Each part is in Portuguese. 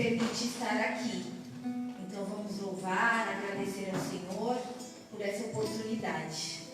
permite estar aqui. Então vamos louvar, agradecer ao Senhor por essa oportunidade.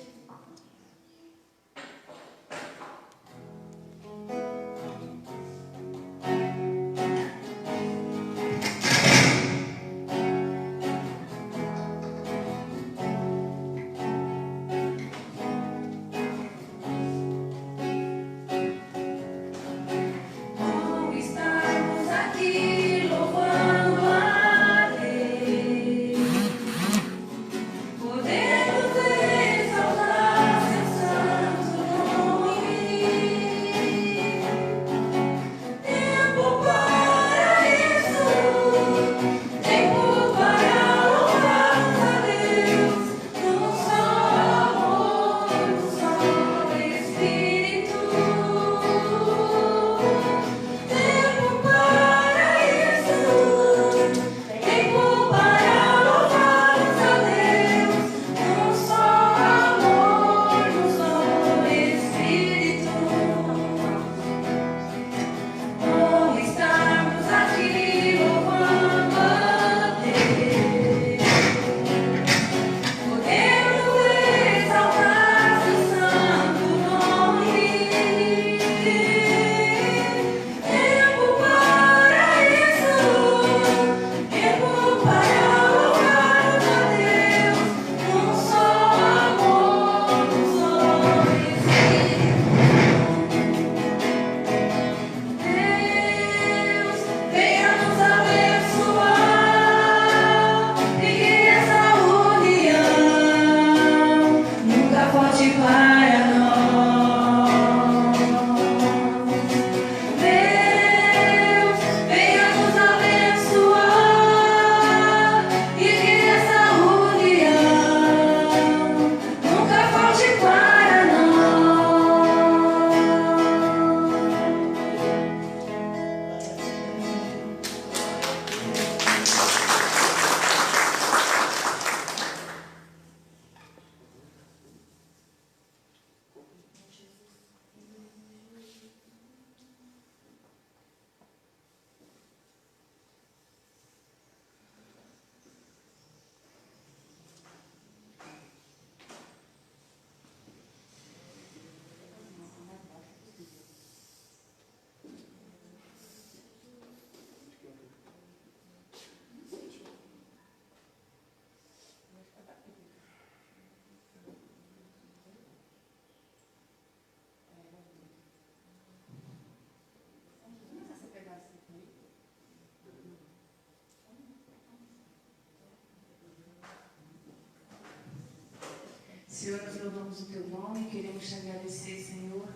Senhor, nós louvamos o Teu nome, queremos te agradecer, Senhor.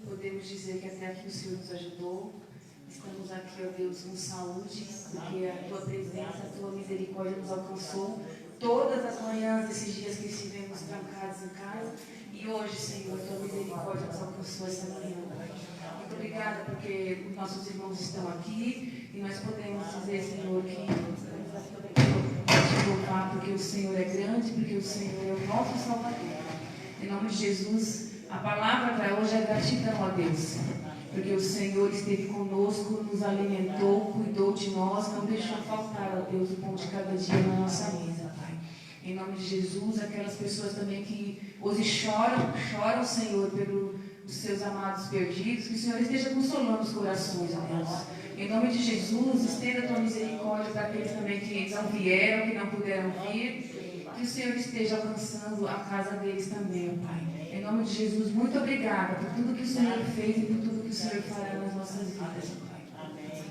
Podemos dizer que até aqui o Senhor nos ajudou. Estamos aqui, ó Deus, com saúde, porque a Tua presença, a Tua misericórdia nos alcançou todas as manhãs desses dias que estivemos trancados em casa. E hoje, Senhor, a Tua misericórdia nos alcançou esta manhã. Muito obrigada, porque os nossos irmãos estão aqui e nós podemos dizer, Senhor, que te louvar, porque o Senhor é grande, porque o Senhor é o nosso Salvador. Em nome de Jesus, a palavra para hoje é gratidão a Deus, porque o Senhor esteve conosco, nos alimentou, cuidou de nós, não deixou faltar, ó Deus, o pão de cada dia na nossa mesa, Pai. Em nome de Jesus, aquelas pessoas também que hoje choram, Senhor, pelos seus amados perdidos, que o Senhor esteja consolando os corações, ó Deus. Em nome de Jesus, estenda a Tua misericórdia para aqueles também que não vieram, que não puderam vir, que o Senhor esteja alcançando a casa deles também, Pai. Em nome de Jesus, muito obrigada por tudo que o Senhor fez e por tudo que o Senhor fará nas nossas vidas, Pai. Amém.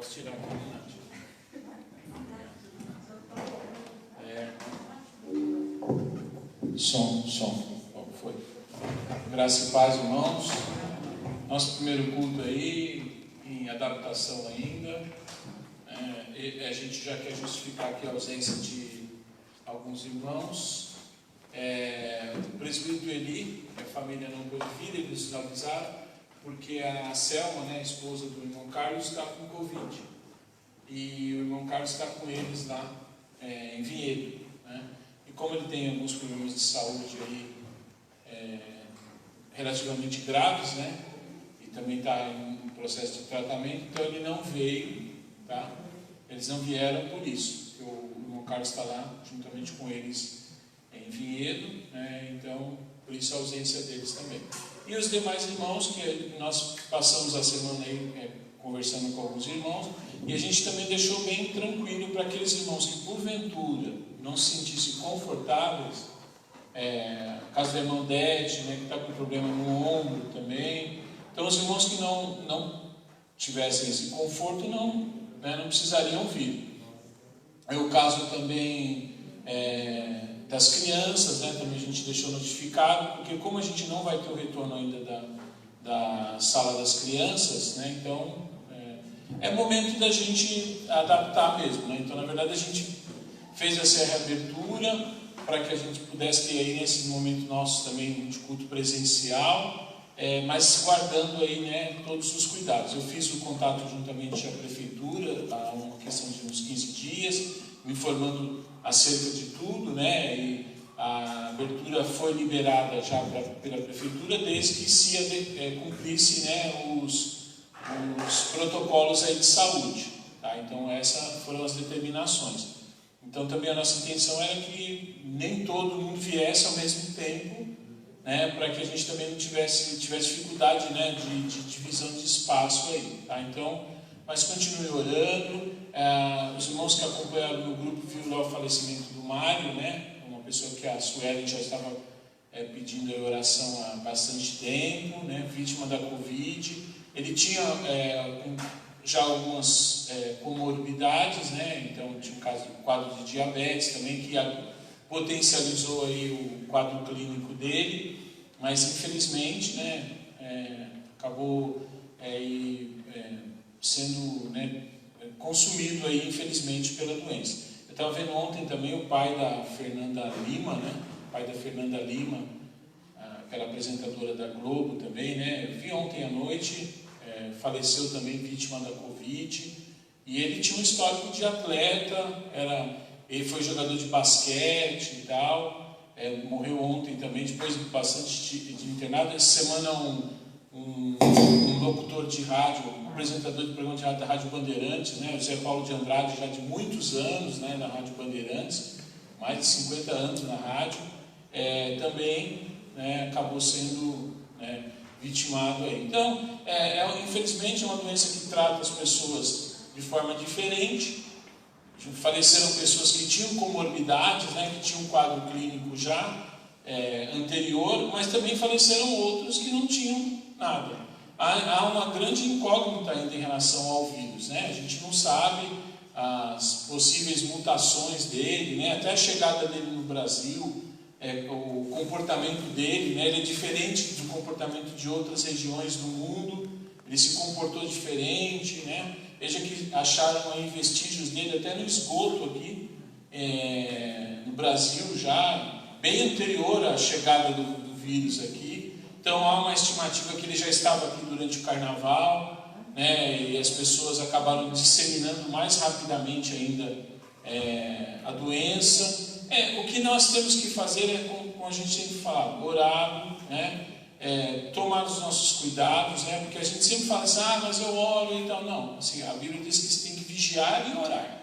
Posso tirar um pouco, Nath? Som. Qual foi? Graça e paz, irmãos. Nosso primeiro culto aí, em adaptação ainda. A gente já quer justificar aqui a ausência de alguns irmãos. O presbítero Eli, a família não pôde vir, eles nos avisaram, porque a Selma, a esposa do irmão Carlos, está com Covid. E o irmão Carlos está com eles lá em Vinhedo. E como ele tem alguns problemas de saúde aí, relativamente graves, e também está em processo de tratamento, então ele não veio, tá? Eles não vieram por isso, porque o irmão Carlos está lá juntamente com eles em Vinhedo, então por isso a ausência deles também. E os demais irmãos, que nós passamos a semana aí conversando com alguns irmãos, e a gente também deixou bem tranquilo para aqueles irmãos que porventura não se sentissem confortáveis, caso do irmão Dete, que está com problema no ombro também. Então os irmãos que não tivessem esse conforto não precisariam vir. É o caso também das crianças, também a gente deixou notificado, porque como a gente não vai ter o retorno ainda da sala das crianças, então é momento da gente adaptar mesmo, então na verdade a gente fez essa reabertura para que a gente pudesse ter aí nesse momento nosso também de culto presencial, mas guardando aí todos os cuidados. Eu fiz o contato juntamente à prefeitura há uma questão de uns 15 dias, me informando acerca de tudo, e a abertura foi liberada já pela prefeitura, desde que se cumprisse os protocolos aí de saúde, tá? Então essas foram as determinações. Então também a nossa intenção era que nem todo mundo viesse ao mesmo tempo, para que a gente também não tivesse dificuldade de divisão de espaço aí, tá? Então, mas continue orando. Os irmãos que acompanharam no grupo viram lá o falecimento do Mário, uma pessoa que a Suelen já estava pedindo a oração há bastante tempo, vítima da Covid. Ele tinha já algumas comorbidades, então tinha um quadro de diabetes também, que potencializou aí o quadro clínico dele, mas infelizmente acabou sendo consumido aí, infelizmente, pela doença. Eu estava vendo ontem também o pai da Fernanda Lima, aquela apresentadora da Globo também, eu vi ontem à noite, faleceu também vítima da Covid, e ele tinha um histórico de atleta, ele foi jogador de basquete e tal, morreu ontem também, depois de bastante de internado. Essa semana um locutor de rádio, um apresentador de programa de rádio da Rádio Bandeirantes, o Zé Paulo de Andrade, já de muitos anos na Rádio Bandeirantes, mais de 50 anos na rádio, também acabou sendo vitimado aí. Então, infelizmente é uma doença que trata as pessoas de forma diferente. Faleceram pessoas que tinham comorbidades, que tinham um quadro clínico já anterior, mas também faleceram outros que não tinham nada. Há uma grande incógnita ainda em relação ao vírus, a gente não sabe as possíveis mutações dele, até a chegada dele no Brasil, o comportamento dele, ele é diferente do comportamento de outras regiões do mundo, ele se comportou diferente, Veja que acharam aí vestígios dele até no esgoto aqui, no Brasil já, bem anterior à chegada do vírus aqui. Então há uma estimativa que ele já estava aqui durante o carnaval, e as pessoas acabaram disseminando mais rapidamente ainda a doença. O que nós temos que fazer é, como a gente sempre fala, orar, tomar os nossos cuidados, porque a gente sempre fala assim, mas eu oro e tal. Não, assim, a Bíblia diz que você tem que vigiar e orar.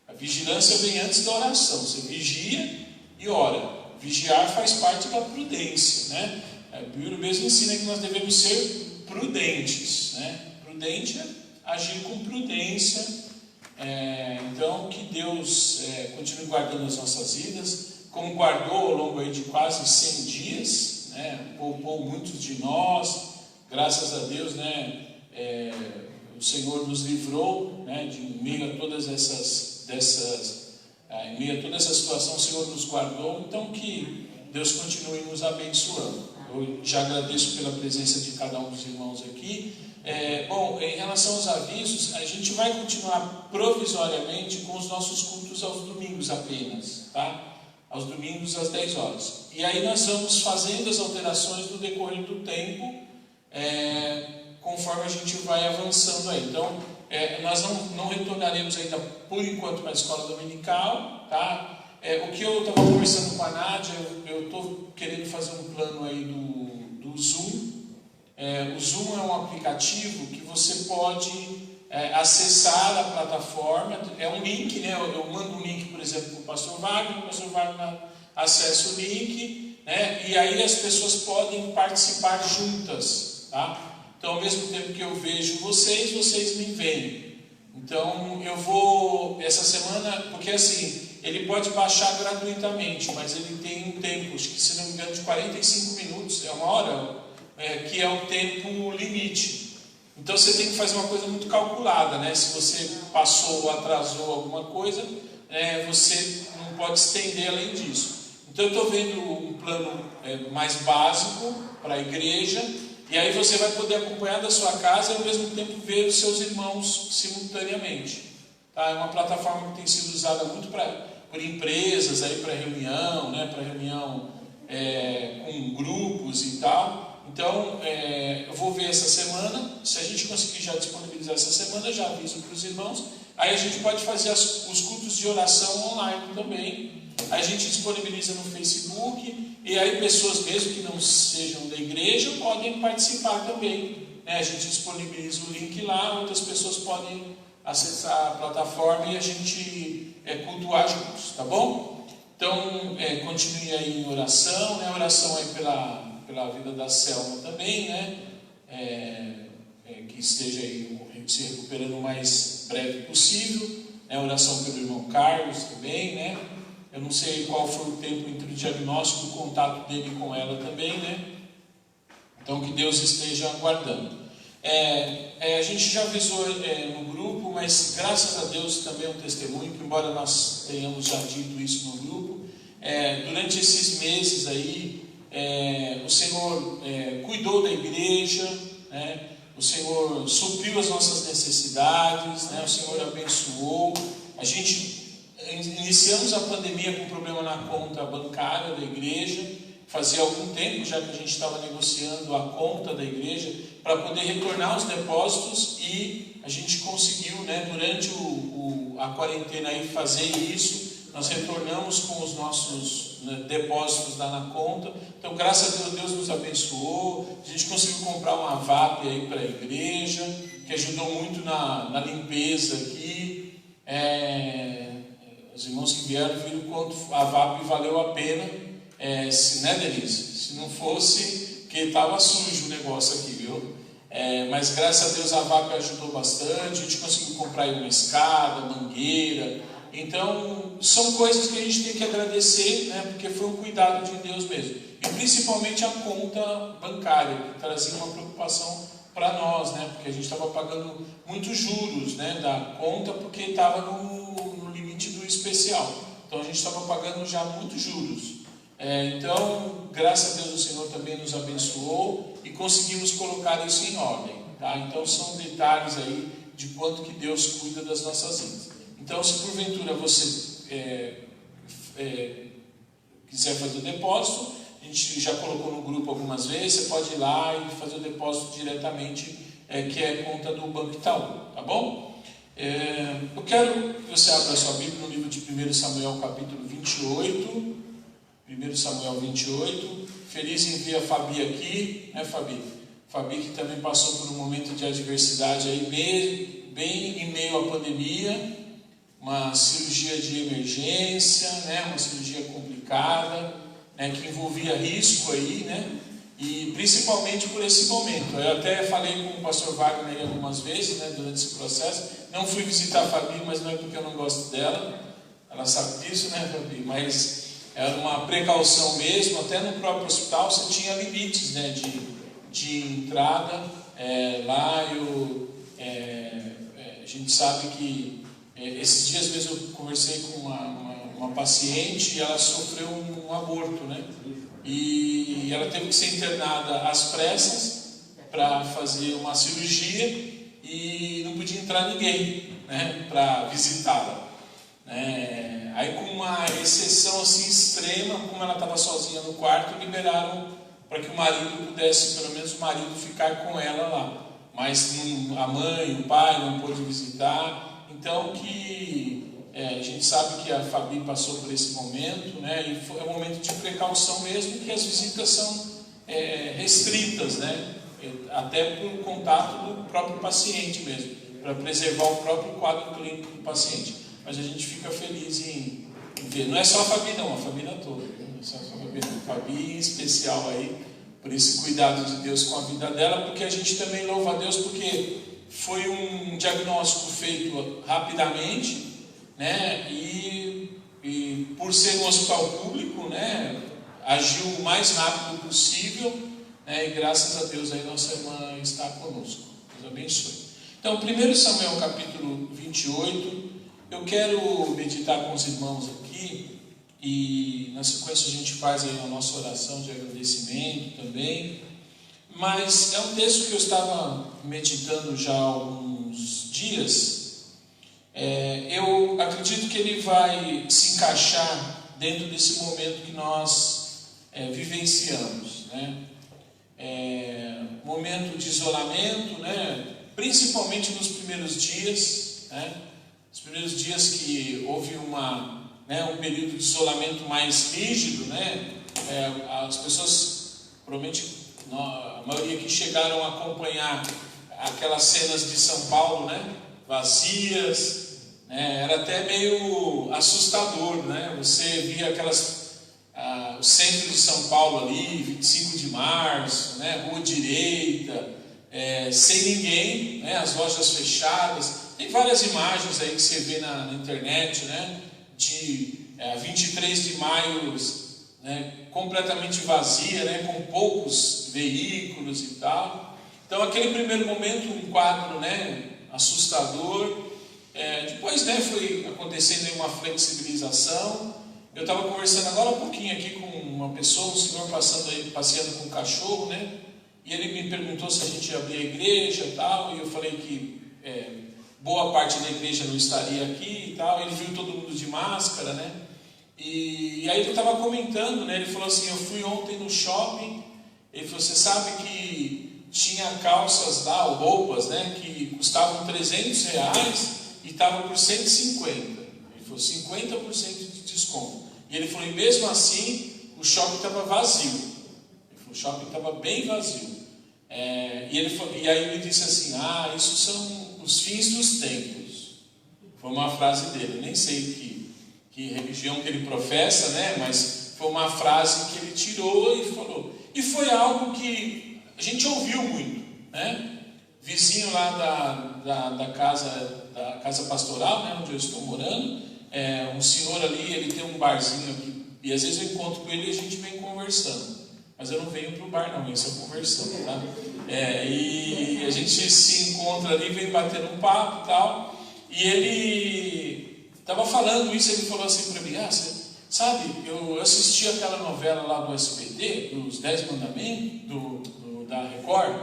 A vigilância vem antes da oração, você vigia e ora. Vigiar faz parte da prudência, A Bíblia mesmo ensina que nós devemos ser prudentes, Prudente é agir com prudência. Então, que Deus continue guardando as nossas vidas, como guardou ao longo aí de quase 100 dias, poupou muitos de nós, graças a Deus, o Senhor nos livrou, né, de em meio a todas em meio a toda essa situação, o Senhor nos guardou. Então que Deus continue nos abençoando. Eu já agradeço pela presença de cada um dos irmãos aqui. Bom, em relação aos avisos, a gente vai continuar provisoriamente com os nossos cultos aos domingos apenas, tá? Aos domingos às 10 horas. E aí nós vamos fazendo as alterações no decorrer do tempo, conforme a gente vai avançando aí. Então, nós não retornaremos ainda por enquanto para a escola dominical, tá? O que eu estava conversando com a Nádia, eu estou querendo fazer um plano aí do Zoom. O Zoom é um aplicativo que você pode acessar a plataforma. É um link, né? Eu mando um link, por exemplo, para o pastor Wagner acessa o link, né? E aí as pessoas podem participar juntas, tá? Então, ao mesmo tempo que eu vejo vocês me veem. Então, eu vou, essa semana, porque assim, ele pode baixar gratuitamente, mas ele tem um tempo, acho que se não me engano, de 45 minutos, é uma hora, que é o tempo limite. Então, você tem que fazer uma coisa muito calculada, né? Se você passou ou atrasou alguma coisa, você não pode estender além disso. Então, eu estou vendo um plano mais básico para a igreja. E aí você vai poder acompanhar da sua casa e ao mesmo tempo ver os seus irmãos simultaneamente. Tá? É uma plataforma que tem sido usada muito por empresas para reunião, né? Para reunião com grupos e tal. Então, eu vou ver essa semana. Se a gente conseguir já disponibilizar essa semana, já aviso para os irmãos. Aí a gente pode fazer os cultos de oração online também. A gente disponibiliza no Facebook, e aí pessoas mesmo que não sejam da igreja podem participar também, né? A gente disponibiliza o link lá, outras pessoas podem acessar a plataforma e a gente cultuar juntos, tá bom? Então, continue aí em oração, né? Oração aí pela vida da Selma também, né? Que esteja aí se recuperando o mais breve possível, né? Oração pelo irmão Carlos também, né? Eu não sei qual foi o tempo entre o diagnóstico e o contato dele com ela também, né? Então, que Deus esteja aguardando. A gente já avisou no grupo, mas graças a Deus também é um testemunho, que embora nós tenhamos já dito isso no grupo, durante esses meses aí, o Senhor cuidou da igreja, né? O Senhor supriu as nossas necessidades, né? O Senhor abençoou. A gente iniciamos a pandemia com problema na conta bancária da igreja. Fazia algum tempo já que a gente estava negociando a conta da igreja para poder retornar os depósitos, e a gente conseguiu, né, durante a quarentena aí, fazer isso. Nós retornamos com os nossos depósitos lá na conta. Então, graças a Deus, Deus nos abençoou. A gente conseguiu comprar uma VAP aí para a igreja, que ajudou muito na limpeza aqui. Os irmãos que vieram viram quanto a VAP valeu a pena, né, Denise? Se não fosse, porque estava sujo o negócio aqui, viu? Mas graças a Deus a VAP ajudou bastante. A gente conseguiu comprar aí uma escada, mangueira. Então, são coisas que a gente tem que agradecer, né? Porque foi um cuidado de Deus mesmo. E principalmente a conta bancária, que trazia uma preocupação para nós, né? Porque a gente estava pagando muitos juros, né, da conta, porque estava no limite do especial. Então a gente estava pagando já muitos juros. Então, graças a Deus, o Senhor também nos abençoou e conseguimos colocar isso em ordem, tá? Então são detalhes aí de quanto que Deus cuida das nossas vidas. Então, se porventura você quiser fazer o depósito, a gente já colocou no grupo algumas vezes, você pode ir lá e fazer o depósito diretamente, que é a conta do Banco Itaú, tá bom? Eu quero que você abra a sua Bíblia no livro de 1 Samuel, capítulo 28. 1 Samuel 28. Feliz em ver a Fabi aqui, né, Fabi? Fabi que também passou por um momento de adversidade aí, bem em meio à pandemia, uma cirurgia de emergência, né, uma cirurgia complicada, né, que envolvia risco aí, né? E principalmente por esse momento. Eu até falei com o pastor Wagner algumas vezes, né, durante esse processo. Não fui visitar a Fabi, mas não é porque eu não gosto dela. Ela sabe disso, né, Fabi? Mas era uma precaução mesmo. Até no próprio hospital você tinha limites, né, de entrada. Lá eu A gente sabe que esses dias mesmo eu conversei com uma paciente e ela sofreu um aborto, né? E ela teve que ser internada às pressas para fazer uma cirurgia e não podia entrar ninguém, né, para visitá-la. Aí, com uma exceção assim extrema, como ela estava sozinha no quarto, liberaram para que o marido pudesse, pelo menos o marido, ficar com ela lá. Mas a mãe, o pai não pôde visitar. Então, a gente sabe que a Fabi passou por esse momento, né? E é um momento de precaução mesmo, que as visitas são restritas, né? Até por contato do próprio paciente mesmo, para preservar o próprio quadro clínico do paciente. Mas a gente fica feliz em ver. Não é só a Fabi não, a família toda. Não é só a Fabi não. A Fabi em especial aí, por esse cuidado de Deus com a vida dela, porque a gente também louva a Deus, porque foi um diagnóstico feito rapidamente, né? E por ser um hospital público, né, agiu o mais rápido possível, né? E graças a Deus aí nossa irmã está conosco. Deus abençoe. Então, 1 Samuel capítulo 28, eu quero meditar com os irmãos aqui, e na sequência a gente faz aí a nossa oração de agradecimento também. Mas é um texto que eu estava meditando já há alguns dias. Eu acredito que ele vai se encaixar dentro desse momento que nós vivenciamos, né? Momento de isolamento, né? Principalmente nos primeiros dias, né? Os primeiros dias que houve um período de isolamento mais rígido, né? As pessoas, provavelmente a maioria que chegaram a acompanhar aquelas cenas de São Paulo, né? Vazias, né? Era até meio assustador, né? Você via o centro de São Paulo ali, 25 de março, né? Rua Direita, sem ninguém, né? As lojas fechadas. Tem várias imagens aí que você vê na internet, né? De 23 de maio, né? Completamente vazia, né? Com poucos veículos e tal. Então, aquele primeiro momento, um quadro, né? Assustador. Depois, né? Foi acontecendo uma flexibilização. Eu estava conversando agora há pouquinho aqui com uma pessoa, um senhor passeando com um cachorro, né? E ele me perguntou se a gente ia abrir a igreja e tal, e eu falei que boa parte da igreja não estaria aqui e tal. Ele viu todo mundo de máscara, né? E aí ele estava comentando, né? Ele falou assim: eu fui ontem no shopping. Ele falou: você sabe que tinha calças lá, ou roupas, né? Que custavam R$300 e estavam por 150. Ele falou: 50% de desconto. E ele falou: e mesmo assim o shopping estava vazio. Ele falou: o shopping estava bem vazio. E aí ele disse assim: isso são os fins dos tempos. Foi uma frase dele. Eu nem sei que religião que ele professa, né? Mas foi uma frase que ele tirou e falou. E foi algo que a gente ouviu muito, né? Vizinho lá da casa pastoral, né? Onde eu estou morando, um senhor ali, ele tem um barzinho aqui, e às vezes eu encontro com ele e a gente vem conversando. Mas eu não venho para o bar não, venho só conversando, tá? E a gente se encontra ali, vem bater um papo e tal, e ele estava falando isso. Ele falou assim para mim: você sabe, eu assisti aquela novela lá do SBT, dos 10 Mandamentos, da Record,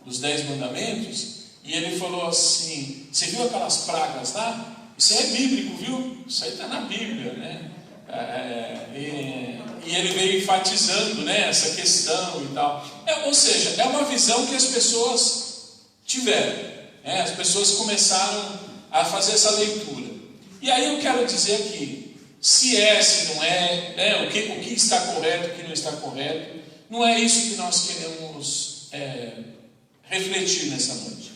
dos 10 Mandamentos, e ele falou assim: você viu aquelas pragas lá? Isso é bíblico, viu? Isso aí está na Bíblia, né? E ele veio enfatizando, né, essa questão e tal. Ou seja, é uma visão que as pessoas tiveram, né? As pessoas começaram a fazer essa leitura. E aí eu quero dizer que se não é, né, o que está correto, o que não está correto, não é isso que nós queremos refletir nessa noite.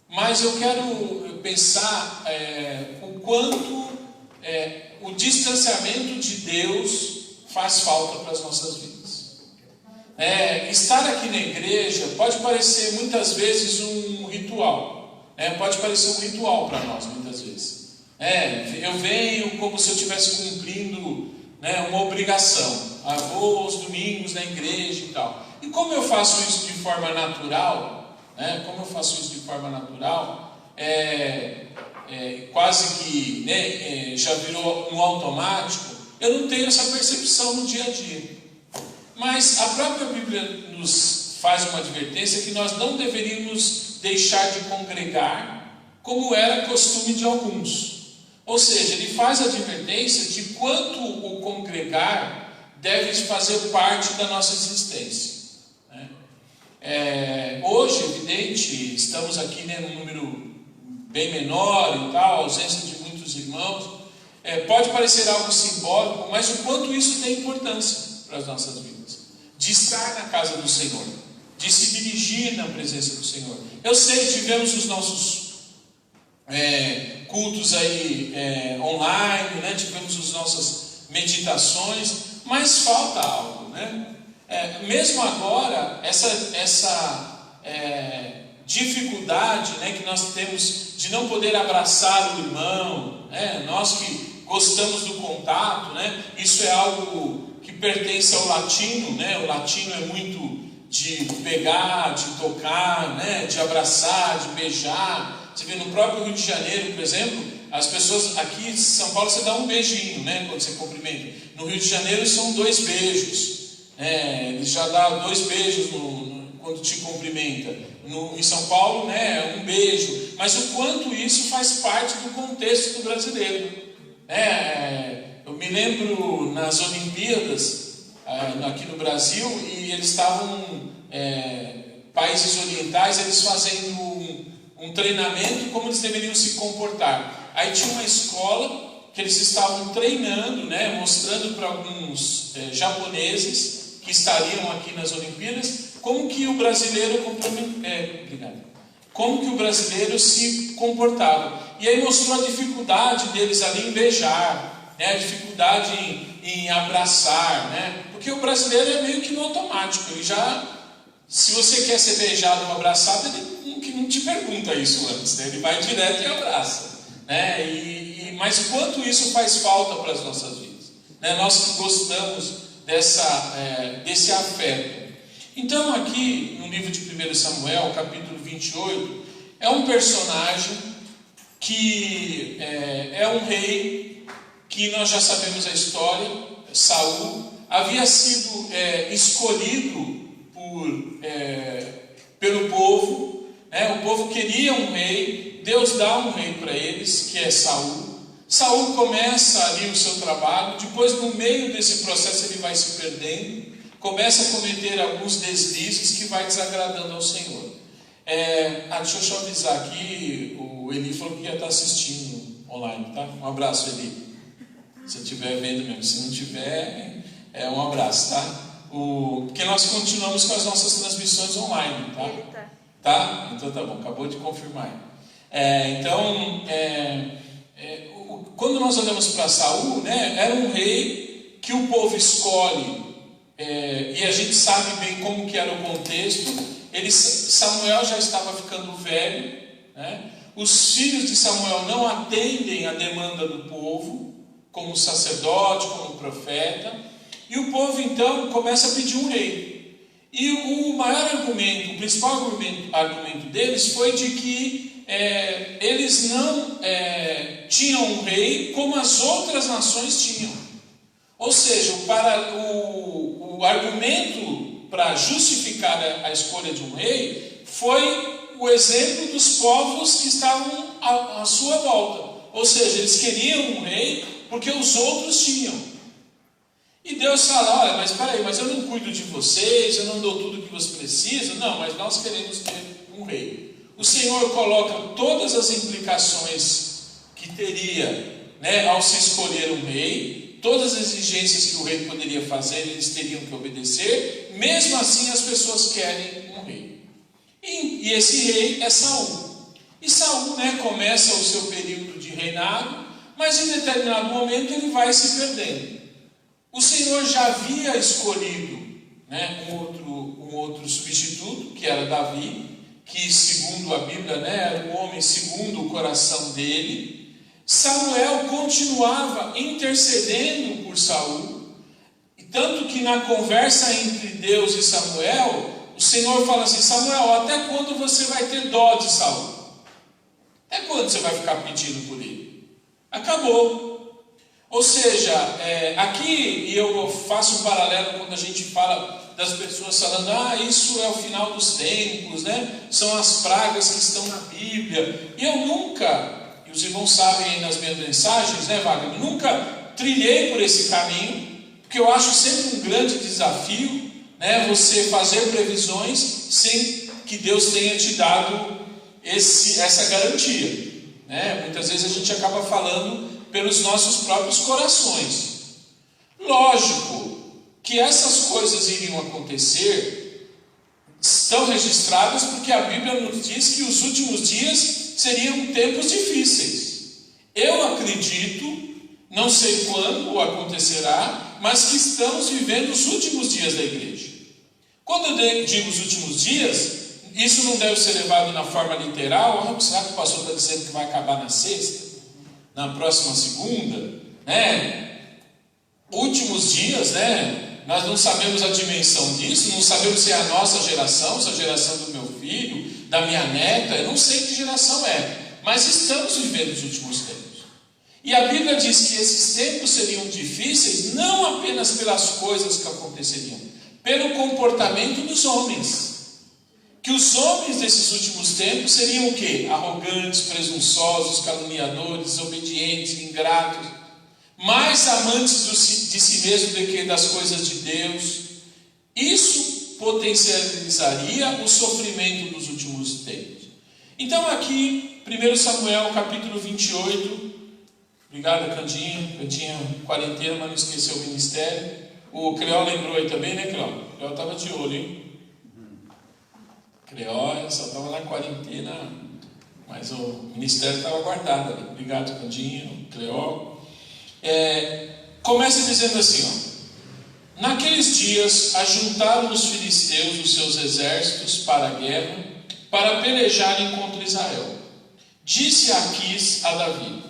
Mas eu quero pensar o quanto o distanciamento de Deus faz falta para as nossas vidas. Estar aqui na igreja pode parecer muitas vezes um ritual, pode parecer um ritual para nós muitas vezes. Eu venho como se eu estivesse cumprindo, né, uma obrigação. Vou aos domingos na igreja e tal. E como eu faço isso de forma natural, quase que, né, já virou no automático, eu não tenho essa percepção no dia a dia. Mas a própria Bíblia nos faz uma advertência que nós não deveríamos deixar de congregar como era costume de alguns. Ou seja, ele faz a advertência de quanto o congregar deve fazer parte da nossa existência. Hoje, evidente, estamos aqui, né, num número bem menor e tal, ausência de muitos irmãos. Pode parecer algo simbólico, mas o quanto isso tem importância para as nossas vidas. De estar na casa do Senhor, de se dirigir na presença do Senhor. Eu sei, tivemos os nossos cultos aí online, né? Tivemos as nossas meditações, mas falta algo, né? Mesmo agora, essa dificuldade, né, que nós temos de não poder abraçar o irmão, né? Nós que gostamos do contato, né? Isso é algo que pertence ao latino, né? O latino é muito de pegar, de tocar, né? De abraçar, de beijar. Você vê no próprio Rio de Janeiro, por exemplo, as pessoas aqui em São Paulo você dá um beijinho, né? Quando você cumprimenta. No Rio de Janeiro são 2 beijos. Eles já dão 2 beijos quando te cumprimenta. Em São Paulo, né, um beijo. Mas o quanto isso faz parte do contexto do brasileiro. Eu me lembro nas Olimpíadas aqui no Brasil, e eles estavam, países orientais, eles fazendo um treinamento como eles deveriam se comportar. Aí tinha uma escola que eles estavam treinando, né, mostrando para alguns japoneses que estariam aqui nas Olimpíadas como que o brasileiro como que o brasileiro se comportava. E aí mostrou a dificuldade deles ali em beijar, né, a dificuldade em abraçar, né, porque o brasileiro é meio que no automático. Ele já, se você quer ser beijado ou abraçado, ele não te pergunta isso antes, né? Ele vai direto e abraça, né? Mas o quanto isso faz falta para as nossas vidas, né? Nós que gostamos desse afeto. Então aqui no livro de 1 Samuel, capítulo 28, é um personagem que é um rei que nós já sabemos a história. Saul havia sido escolhido pelo povo, né? O povo queria um rei, Deus dá um rei para eles, que é Saul. Saul começa ali o seu trabalho, depois no meio desse processo ele vai se perdendo, começa a cometer alguns deslizes que vai desagradando ao Senhor. Deixa eu só avisar aqui, o Eli falou que ia estar assistindo online, tá? Um abraço, Eli, se estiver vendo mesmo. Se não tiver, um abraço, tá? Porque nós continuamos com as nossas transmissões online, tá? Tá? Então tá bom, acabou de confirmar. Quando nós olhamos para Saul, né, era um rei que o povo escolhe, e a gente sabe bem como que era o contexto. Samuel já estava ficando velho, né? Os filhos de Samuel não atendem a demanda do povo, como sacerdote, como profeta, e o povo então começa a pedir um rei. E o maior argumento, o principal argumento deles foi de que eles não tinham um rei como as outras nações tinham. Ou seja, o argumento para justificar a escolha de um rei foi o exemplo dos povos que estavam à sua volta. Ou seja, eles queriam um rei porque os outros tinham. E Deus fala: olha, mas peraí, mas eu não cuido de vocês, eu não dou tudo o que vocês precisam. Não, mas nós queremos ter um rei. O Senhor coloca todas as implicações que teria, né, ao se escolher um rei, todas as exigências que o rei poderia fazer, eles teriam que obedecer. Mesmo assim, as pessoas querem um rei. E esse rei é Saul. E Saul, né, começa o seu período de reinado, mas em determinado momento ele vai se perdendo. O Senhor já havia escolhido, né, um outro substituto, que era Davi, que segundo a Bíblia, né, era um homem segundo o coração dele. Samuel continuava intercedendo por Saul, e tanto que na conversa entre Deus e Samuel, o Senhor fala assim: Samuel, até quando você vai ter dó de Saul? Até quando você vai ficar pedindo por ele? Acabou. Ou seja, aqui eu faço um paralelo quando a gente fala das pessoas falando, isso é o final dos tempos, né? São as pragas que estão na Bíblia. E eu nunca, e os irmãos sabem aí nas minhas mensagens, né, Wagner? Nunca trilhei por esse caminho, porque eu acho sempre um grande desafio, né, você fazer previsões sem que Deus tenha te dado essa garantia, né? Muitas vezes a gente acaba falando pelos nossos próprios corações. Lógico que essas coisas iriam acontecer, estão registradas porque a Bíblia nos diz que os últimos dias seriam tempos difíceis. Eu acredito, não sei quando acontecerá, mas que estamos vivendo os últimos dias da igreja. Quando eu digo os últimos dias, isso não deve ser levado na forma literal. Será que o pastor está dizendo que vai acabar na sexta? Na próxima segunda? Né? Últimos dias, né? Nós não sabemos a dimensão disso, não sabemos se é a nossa geração, se é a geração do meu filho, da minha neta, eu não sei que geração é, mas estamos vivendo os últimos tempos. E a Bíblia diz que esses tempos seriam difíceis, não apenas pelas coisas que aconteceriam, pelo comportamento dos homens. Que os homens desses últimos tempos seriam o quê? Arrogantes, presunçosos, caluniadores, desobedientes, ingratos, mais amantes de si mesmo do que das coisas de Deus. Isso potencializaria o sofrimento dos últimos tempos. Então aqui, 1 Samuel capítulo 28, obrigado Candinha, quarentena, mas não esqueceu o ministério. O Cleó lembrou aí também, né, Cleó? O Cleó estava de olho, hein? Cleó só estava na quarentena, mas o ministério estava guardado ali. Obrigado, Candinho, Cleó. Começa dizendo assim, naqueles dias ajuntaram os filisteus os seus exércitos para a guerra, para pelejarem contra Israel. Disse Aquis a Davi: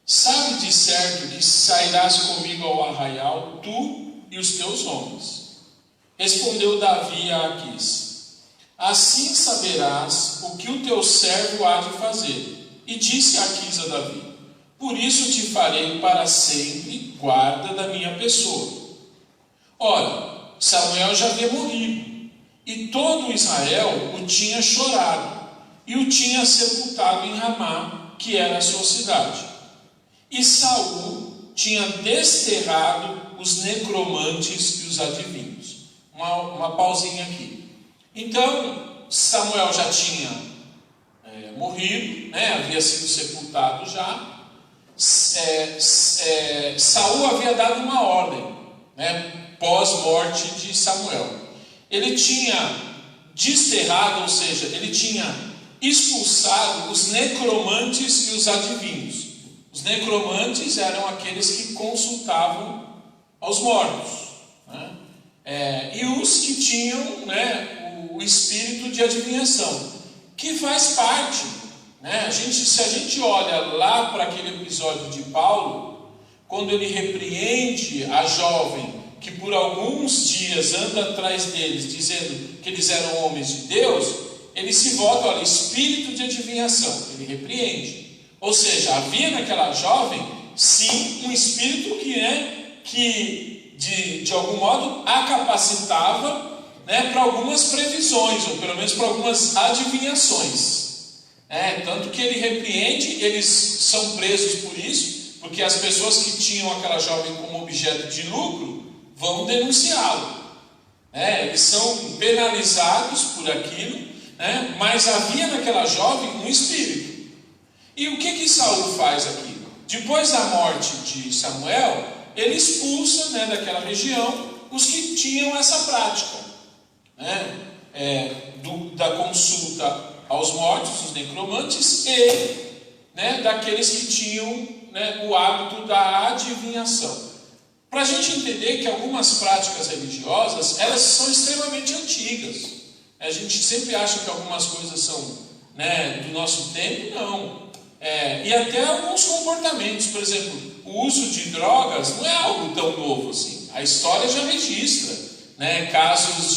sabe de certo que sairás comigo ao arraial, tu e os teus homens. Respondeu Davi a Aquis: assim saberás o que o teu servo há de fazer. E disse Aquis a Davi: por isso te farei para sempre guarda da minha pessoa. Ora, Samuel já havia morrido, e todo Israel o tinha chorado, e o tinha sepultado em Ramá, que era a sua cidade. E Saul tinha desterrado os necromantes e os adivinhos. Uma pausinha aqui. Então, Samuel já tinha morrido, né? Havia sido sepultado já. Saul havia dado uma ordem, né? Pós-morte de Samuel. Ele tinha desterrado, ou seja, ele tinha expulsado os necromantes e os adivinhos. Os necromantes eram aqueles que consultavam aos mortos, né? E os que tinham, né, o espírito de adivinhação, que faz parte, né? Se a gente olha lá para aquele episódio de Paulo, quando ele repreende a jovem que por alguns dias anda atrás deles, dizendo que eles eram homens de Deus, ele se volta, olha, espírito de adivinhação, ele repreende. Ou seja, havia naquela jovem, sim, um espírito que de algum modo a capacitava, né, para algumas previsões, ou pelo menos para algumas adivinhações. Tanto que ele repreende, eles são presos por isso, porque as pessoas que tinham aquela jovem como objeto de lucro vão denunciá-lo. Eles são penalizados por aquilo, né, mas havia naquela jovem um espírito. E o que Saul faz aqui? Depois da morte de Samuel, ele expulsa, né, daquela região os que tinham essa prática, né, da consulta aos mortos, os necromantes, e, né, daqueles que tinham, né, o hábito da adivinhação. Para a gente entender que algumas práticas religiosas, elas são extremamente antigas. A gente sempre acha que algumas coisas são, né, do nosso tempo, não. E até alguns comportamentos, por exemplo, o uso de drogas não é algo tão novo assim. A história já registra, né, casos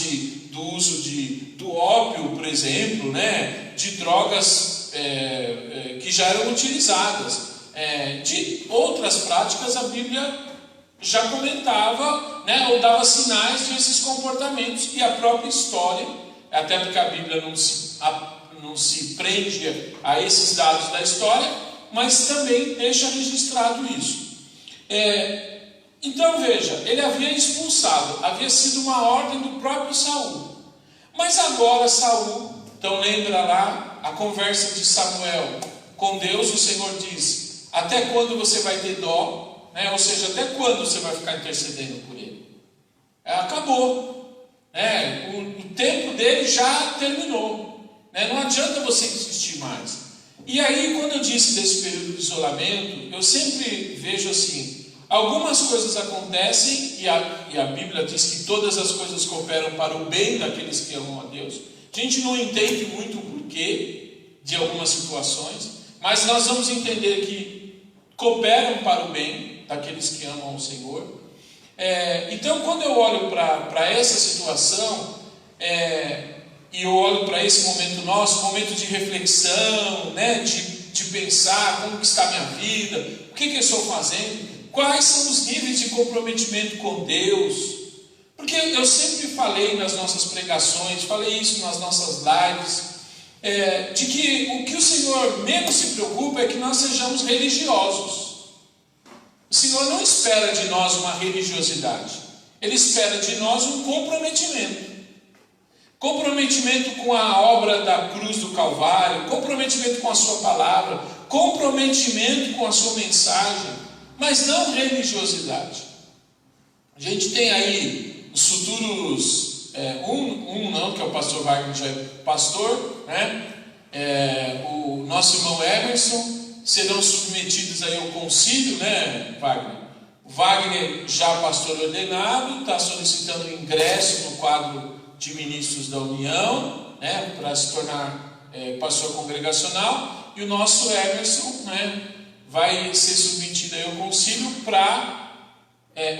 do uso do ópio, por exemplo, né, de drogas que já eram utilizadas. De outras práticas a Bíblia já comentava, né, ou dava sinais desses comportamentos, e a própria história, até porque a Bíblia não se prende a esses dados da história, mas também deixa registrado isso. Então veja, ele havia expulsado, havia sido uma ordem do próprio Saul. Mas agora Saul, então lembra lá a conversa de Samuel com Deus, o Senhor diz: até quando você vai ter dó? Né? Ou seja, até quando você vai ficar intercedendo por ele? Acabou. O tempo dele já terminou. Não adianta você insistir mais. E aí, quando eu disse desse período de isolamento, eu sempre vejo assim: algumas coisas acontecem, e a Bíblia diz que todas as coisas cooperam para o bem daqueles que amam a Deus. A gente não entende muito o porquê de algumas situações, mas nós vamos entender que cooperam para o bem daqueles que amam o Senhor. Então, quando eu olho para essa situação, e eu olho para esse momento nosso, momento de reflexão, né, de pensar como está a minha vida, o que eu estou fazendo, quais são os níveis de comprometimento com Deus. Porque eu sempre falei nas nossas pregações, falei isso nas nossas lives, de que o que o Senhor menos se preocupa é que nós sejamos religiosos. O Senhor não espera de nós uma religiosidade, Ele espera de nós um comprometimento. Comprometimento com a obra da cruz do Calvário, comprometimento com a sua palavra, comprometimento com a sua mensagem, mas não religiosidade. A gente tem aí os futuros, que é o pastor Wagner, já é pastor, né? O nosso irmão Emerson, serão submetidos aí ao concílio, né, Wagner? O Wagner, já pastor ordenado, está solicitando ingresso no quadro de ministros da União, né, para se tornar pastor congregacional, e o nosso Emerson, né, vai ser submetido aí ao concílio para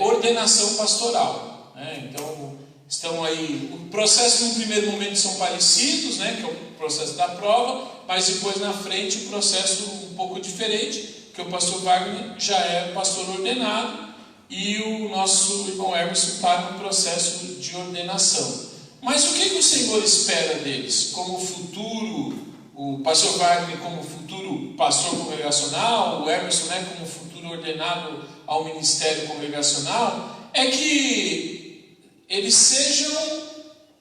ordenação pastoral, né? Então, estão aí, o processo no primeiro momento são parecidos, né, que é o processo da prova, mas depois na frente o processo um pouco diferente, que o pastor Wagner já é pastor ordenado e o nosso irmão Emerson está no processo de ordenação. Mas o que o Senhor espera deles? Como futuro, o pastor Wagner como futuro pastor congregacional, o Emerson, né, como futuro ordenado ao ministério congregacional, é que eles sejam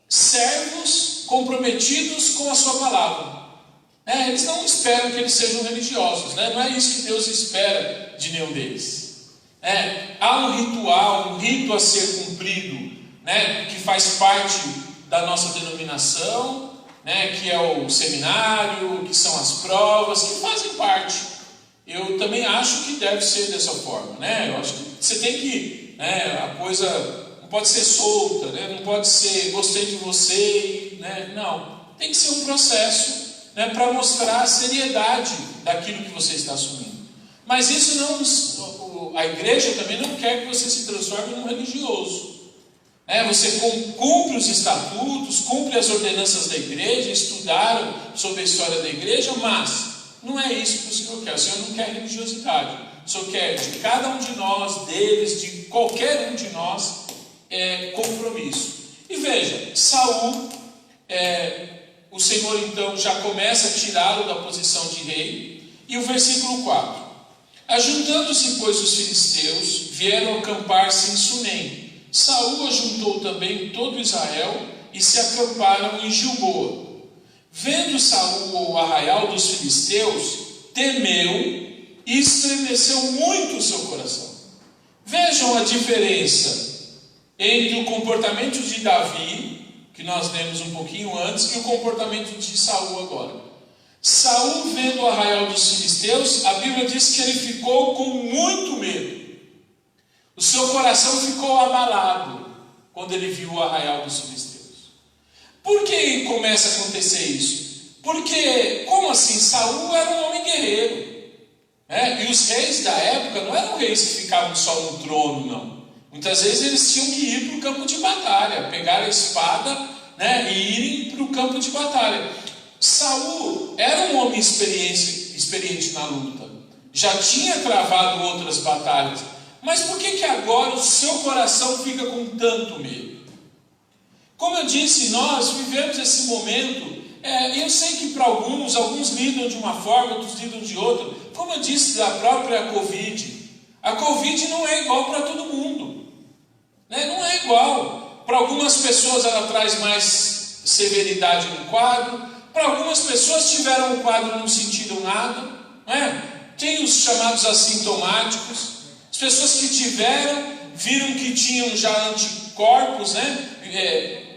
servos comprometidos com a sua palavra. Eles não esperam que eles sejam religiosos, né? Não é isso que Deus espera de nenhum deles. Há um ritual, um rito a ser cumprido, né, que faz parte da nossa denominação, né, que é o seminário, que são as provas, que fazem parte. Eu também acho que deve ser dessa forma, né? Eu acho que você tem que, né, a coisa não pode ser solta, né? Não pode ser gostei de você, né? Não, tem que ser um processo, né, para mostrar a seriedade daquilo que você está assumindo. Mas isso não, a igreja também não quer que você se transforme num religioso. Você cumpre os estatutos, cumpre as ordenanças da igreja, estudaram sobre a história da igreja, mas não é isso que o Senhor quer. O Senhor não quer religiosidade. O Senhor quer de cada um de nós, deles, de qualquer um de nós, compromisso. E veja, Saul, o Senhor então já começa a tirá-lo da posição de rei. E o versículo 4: ajuntando-se, pois, os filisteus, vieram acampar-se em Sunem. Saul ajuntou também todo Israel e se acamparam em Gilboa. Vendo Saul o arraial dos filisteus, temeu e estremeceu muito o seu coração. Vejam a diferença entre o comportamento de Davi, que nós lemos um pouquinho antes, e o comportamento de Saul agora. Saul, vendo o arraial dos filisteus, a Bíblia diz que ele ficou com muito medo. O seu coração ficou abalado quando ele viu o arraial dos filisteus. Por que começa a acontecer isso? Porque, como assim? Saul era um homem guerreiro. E os reis da época não eram reis que ficavam só no trono, não. Muitas vezes eles tinham que ir para o campo de batalha, pegar a espada, né, e irem para o campo de batalha. Saul era um homem experiente na luta, já tinha travado outras batalhas, mas por que agora o seu coração fica com tanto medo? Como eu disse, nós vivemos esse momento, eu sei que para alguns lidam de uma forma, outros lidam de outra. Como eu disse da própria Covid, a Covid não é igual para todo mundo, né? Não é igual. Para algumas pessoas ela traz mais severidade no quadro, para algumas pessoas tiveram o quadro e não sentiram nada, né? Tem os chamados assintomáticos, as pessoas que tiveram, viram que tinham já anticorpos, né?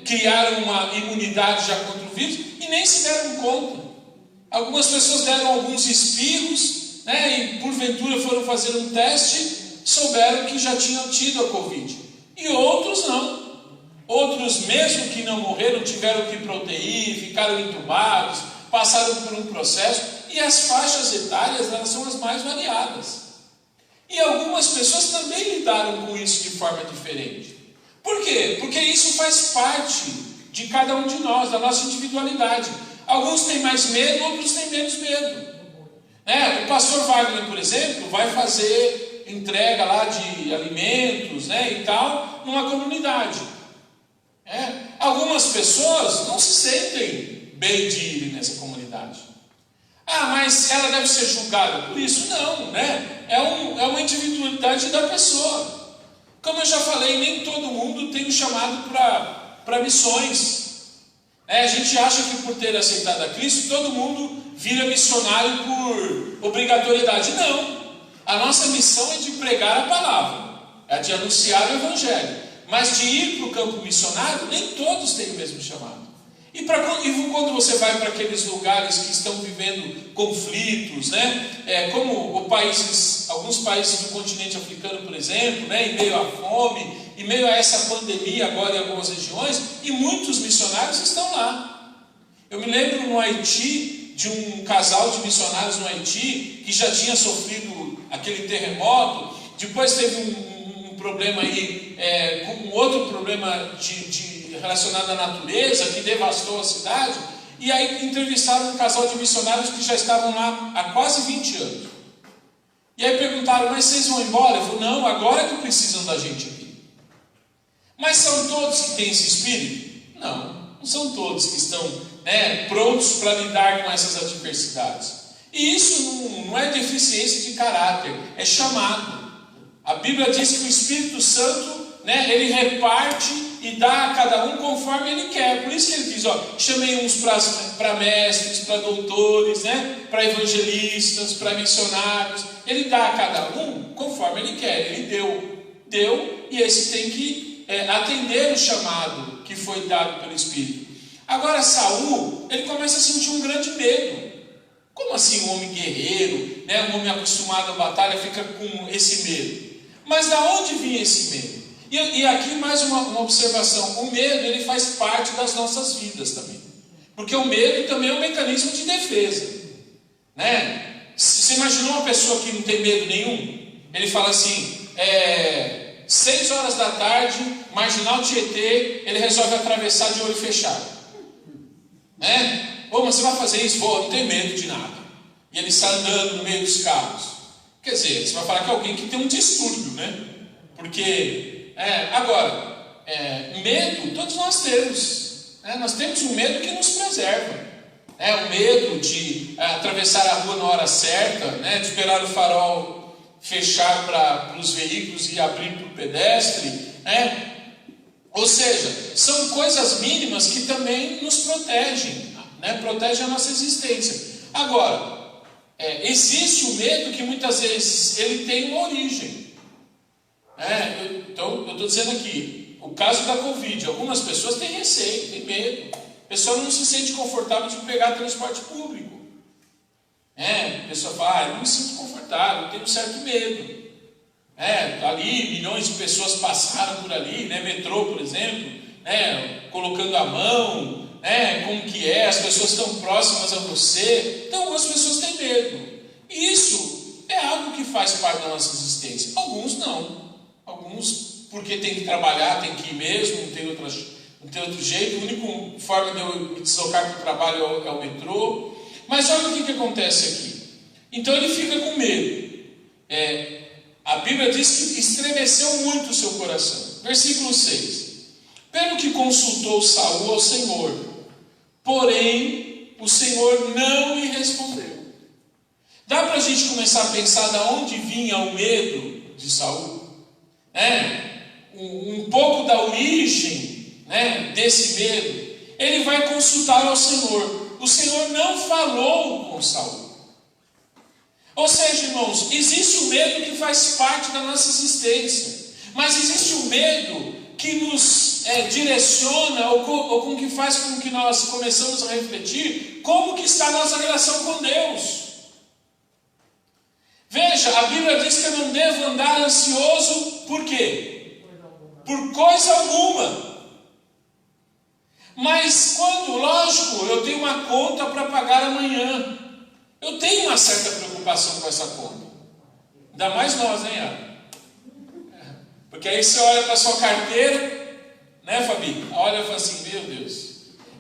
Criaram uma imunidade já contra o vírus e nem se deram conta. Algumas pessoas deram alguns espirros, né? E porventura foram fazer um teste, souberam que já tinham tido a Covid. E outros não. Outros, mesmo que não morreram, tiveram que proteir, ficaram entubados, passaram por um processo. E as faixas etárias, elas são as mais variadas. E algumas pessoas também lidaram com isso de forma diferente. Por quê? Porque isso faz parte de cada um de nós, da nossa individualidade. Alguns têm mais medo, outros têm menos medo. O pastor Wagner, por exemplo, vai fazer entrega lá de alimentos, né, e tal, numa comunidade. Algumas pessoas não se sentem bem de ir nessa comunidade. Mas ela deve ser julgada por isso? Não, né? É uma individualidade da pessoa. Como eu já falei, nem todo mundo tem um chamado para missões. A gente acha que por ter aceitado a Cristo, todo mundo vira missionário por obrigatoriedade. Não. A nossa missão é de pregar a palavra, é de anunciar o Evangelho. Mas de ir para o campo missionário, nem todos têm o mesmo chamado. E quando você vai para aqueles lugares que estão vivendo conflitos, né? Como alguns países do continente africano, por exemplo, né? Em meio à fome, em meio a essa pandemia agora em algumas regiões, e muitos missionários estão lá. Eu me lembro no Haiti, de um casal de missionários no Haiti, que já tinha sofrido aquele terremoto, depois teve um problema aí, um outro problema relacionado à natureza, que devastou a cidade, e aí entrevistaram um casal de missionários que já estavam lá há quase 20 anos. E aí perguntaram, mas vocês vão embora? Eu falei, não, agora que precisam da gente aqui. Mas são todos que têm esse espírito? Não são todos que estão, prontos para lidar com essas adversidades. E isso não é deficiência de caráter, é chamado. A Bíblia diz que o Espírito Santo, ele reparte e dá a cada um conforme ele quer. Por isso que ele diz, chamei uns para mestres, para doutores, para evangelistas, para missionários. Ele dá a cada um conforme ele quer. Ele deu, e esse tem que atender o chamado que foi dado pelo Espírito. Agora Saul, ele começa a sentir um grande medo. Como assim um homem guerreiro, um homem acostumado à batalha, fica com esse medo? Mas da onde vinha esse medo? E aqui mais uma observação. O medo, ele faz parte das nossas vidas também. Porque o medo também é um mecanismo de defesa. Você imaginou uma pessoa que não tem medo nenhum? Ele fala assim, 6 horas da tarde, Marginal Tietê, ele resolve atravessar de olho fechado. Mas você vai fazer isso? Vou, não tenho medo de nada. E ele está andando no meio dos carros. Quer dizer, você vai falar que é alguém que tem um distúrbio, Porque, medo, todos nós temos. Nós temos um medo que nos preserva. O medo de atravessar a rua na hora certa, de esperar o farol fechar para os veículos e abrir para o pedestre. Ou seja, são coisas mínimas que também nos protegem, protegem a nossa existência. Agora, existe o medo que muitas vezes ele tem uma origem. Então, eu estou dizendo aqui, o caso da Covid, algumas pessoas têm receio, têm medo. A pessoa não se sente confortável de pegar transporte público. A pessoa fala, não me sinto confortável, eu tenho um certo medo. Ali milhões de pessoas passaram por ali, metrô, por exemplo, colocando a mão, como que as pessoas estão próximas a você. Então algumas pessoas têm medo. E isso é algo que faz parte da nossa existência. Alguns não. Alguns porque tem que trabalhar, tem que ir mesmo, não Não tem outro jeito, a única forma de eu me deslocar para o trabalho é o metrô. Mas olha o que acontece aqui. Então ele fica com medo. A Bíblia diz que estremeceu muito o seu coração. Versículo 6. Pelo que consultou Saul ao Senhor, porém o Senhor não lhe respondeu. Dá para a gente começar a pensar de onde vinha o medo de Saul? Um pouco da origem, desse medo. Ele vai consultar ao Senhor. O Senhor não falou com Saul. Ou seja, irmãos, existe o medo que faz parte da nossa existência, mas existe o medo que nos direciona ou com que faz com que nós começamos a refletir como que está a nossa relação com Deus. Veja, a Bíblia diz que eu não devo andar ansioso, por quê? Por coisa alguma. Mas quando, lógico, eu tenho uma conta para pagar amanhã, eu tenho uma certa preocupação com essa conta. Ainda mais nós, hein, Ana? Porque aí você olha para a sua carteira, né, Fabi? Olha e fala assim, meu Deus.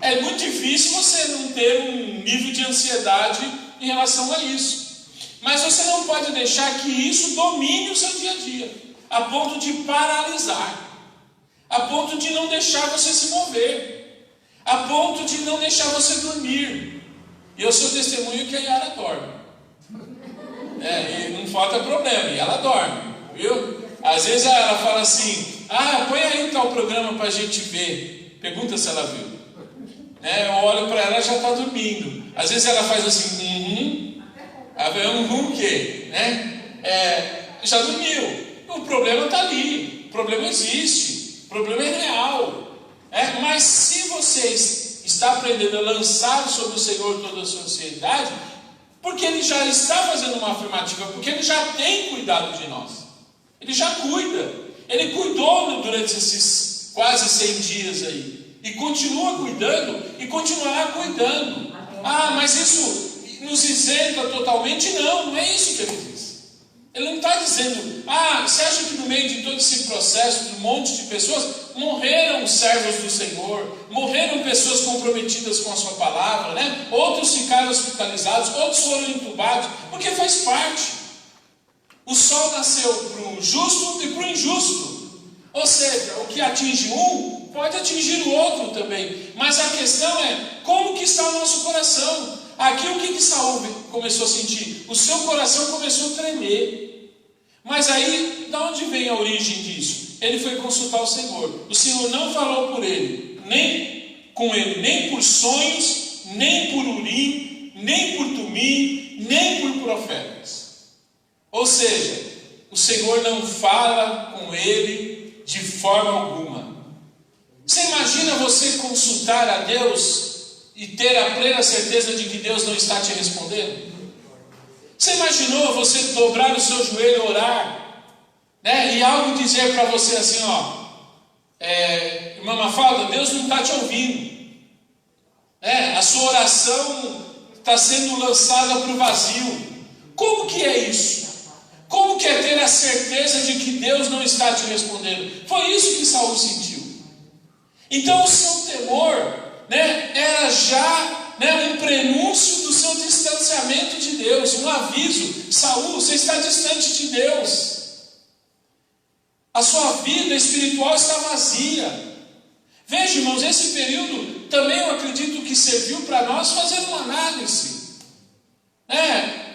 É muito difícil você não ter um nível de ansiedade em relação a isso. Mas você não pode deixar que isso domine o seu dia a dia, a ponto de paralisar, a ponto de não deixar você se mover, a ponto de não deixar você dormir. E eu sou testemunho que a Yara dorme. E não falta problema, e ela dorme, viu? Às vezes ela fala assim, põe aí tal programa para a gente ver. Pergunta se ela viu. Eu olho para ela, já está dormindo. Às vezes ela faz assim, o quê? Já dormiu. O problema está ali, o problema existe, o problema é real. Mas se vocês está aprendendo a lançar sobre o Senhor toda a sua ansiedade, porque Ele já está fazendo uma afirmativa, porque Ele já tem cuidado de nós. Ele já cuida. Ele cuidou durante esses quase 100 dias aí. E continua cuidando e continuará cuidando. Mas isso nos isenta totalmente? Não, não é isso que Ele diz. Ele não está dizendo, você acha que no meio de todo esse processo, de um monte de pessoas, morreram servos do Senhor, morreram pessoas comprometidas com a sua palavra, né? Outros ficaram hospitalizados, outros foram entubados, porque faz parte. O sol nasceu para o justo e para o injusto. Ou seja, o que atinge um, pode atingir o outro também. Mas a questão é, como que está o nosso coração? Aqui o que Saul começou a sentir? O seu coração começou a tremer. Mas aí, de onde vem a origem disso? Ele foi consultar o Senhor. O Senhor não falou por ele, nem por sonhos, nem por Urim, nem por Tumim, nem por profetas. Ou seja, o Senhor não fala com ele de forma alguma. Você imagina você consultar a Deus e ter a plena certeza de que Deus não está te respondendo? Você imaginou você dobrar o seu joelho e orar, e algo dizer para você assim, irmã Mafalda, Deus não está te ouvindo, a sua oração está sendo lançada para o vazio. Como que é isso? Como que é ter a certeza de que Deus não está te respondendo? Foi isso que Saul sentiu. Então o seu temor, era já um prenúncio do seu distanciamento de Deus, um aviso. Saul, você está distante de Deus. A sua vida espiritual está vazia. Veja, irmãos, esse período também eu acredito que serviu para nós fazer uma análise.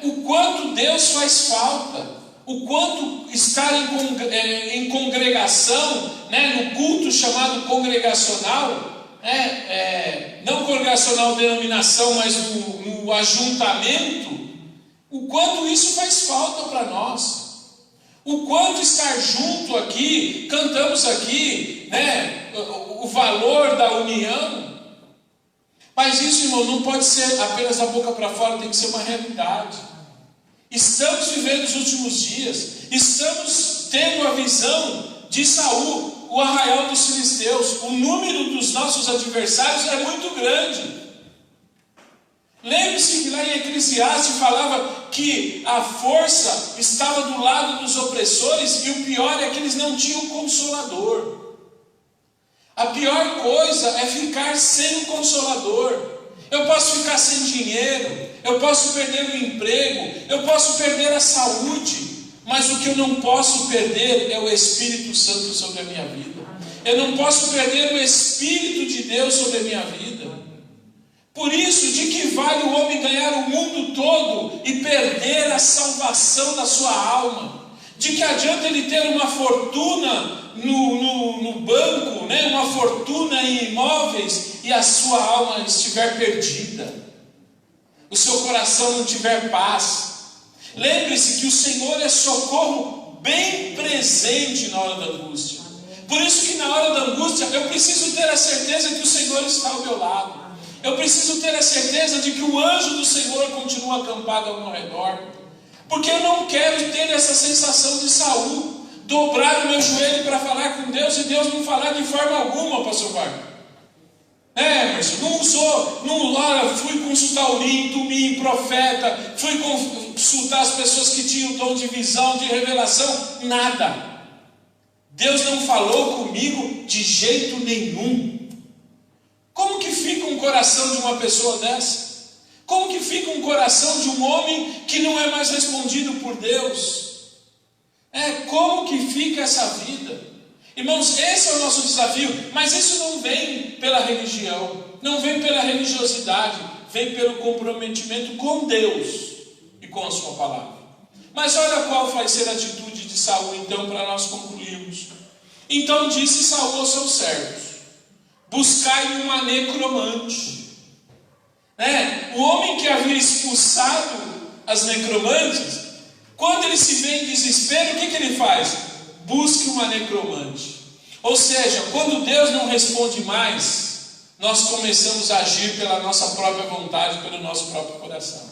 O quanto Deus faz falta, o quanto estar em congregação, no culto chamado congregacional, não congregacional denominação, mas no ajuntamento, o quanto isso faz falta para nós. O quanto estar junto aqui, cantamos aqui, o valor da união. Mas isso, irmão, não pode ser apenas da boca para fora, tem que ser uma realidade. Estamos vivendo os últimos dias, estamos tendo a visão de Saul, o arraial dos filisteus. O número dos nossos adversários é muito grande. Lembre-se que lá em Eclesiastes falava que a força estava do lado dos opressores, e o pior é que eles não tinham consolador. A pior coisa é ficar sem um consolador. Eu posso ficar sem dinheiro, eu posso perder o emprego, eu posso perder a saúde, mas o que eu não posso perder é o Espírito Santo sobre a minha vida. Eu não posso perder o Espírito de Deus sobre a minha vida. Por isso, de que vale o homem ganhar o mundo todo e perder a salvação da sua alma? De que adianta ele ter uma fortuna no banco, né? Uma fortuna em imóveis, e a sua alma estiver perdida, o seu coração não tiver paz? Lembre-se que o Senhor é socorro bem presente na hora da angústia. Por isso que na hora da angústia eu preciso ter a certeza que o Senhor está ao meu lado. Eu preciso ter a certeza de que o anjo do Senhor continua acampado ao meu redor. Porque eu não quero ter essa sensação de Saul, dobrar o meu joelho para falar com Deus e Deus não falar de forma alguma, pastor Marcos. Emerson, fui consultar Urim, Tumim, profeta, fui consultar as pessoas que tinham o dom de visão, de revelação, nada. Deus não falou comigo de jeito nenhum. Como que fica um coração de uma pessoa dessa? Como que fica um coração de um homem que não é mais respondido por Deus? Como que fica essa vida? Irmãos, esse é o nosso desafio, mas isso não vem pela religião, não vem pela religiosidade, vem pelo comprometimento com Deus e com a sua palavra. Mas olha qual vai ser a atitude de Saul, então, para nós concluirmos. Então disse Saul aos seus servos: buscai uma necromante. O homem que havia expulsado as necromantes, quando ele se vê em desespero, o que ele faz? Busque uma necromante. Ou seja, quando Deus não responde mais, nós começamos a agir pela nossa própria vontade, pelo nosso próprio coração.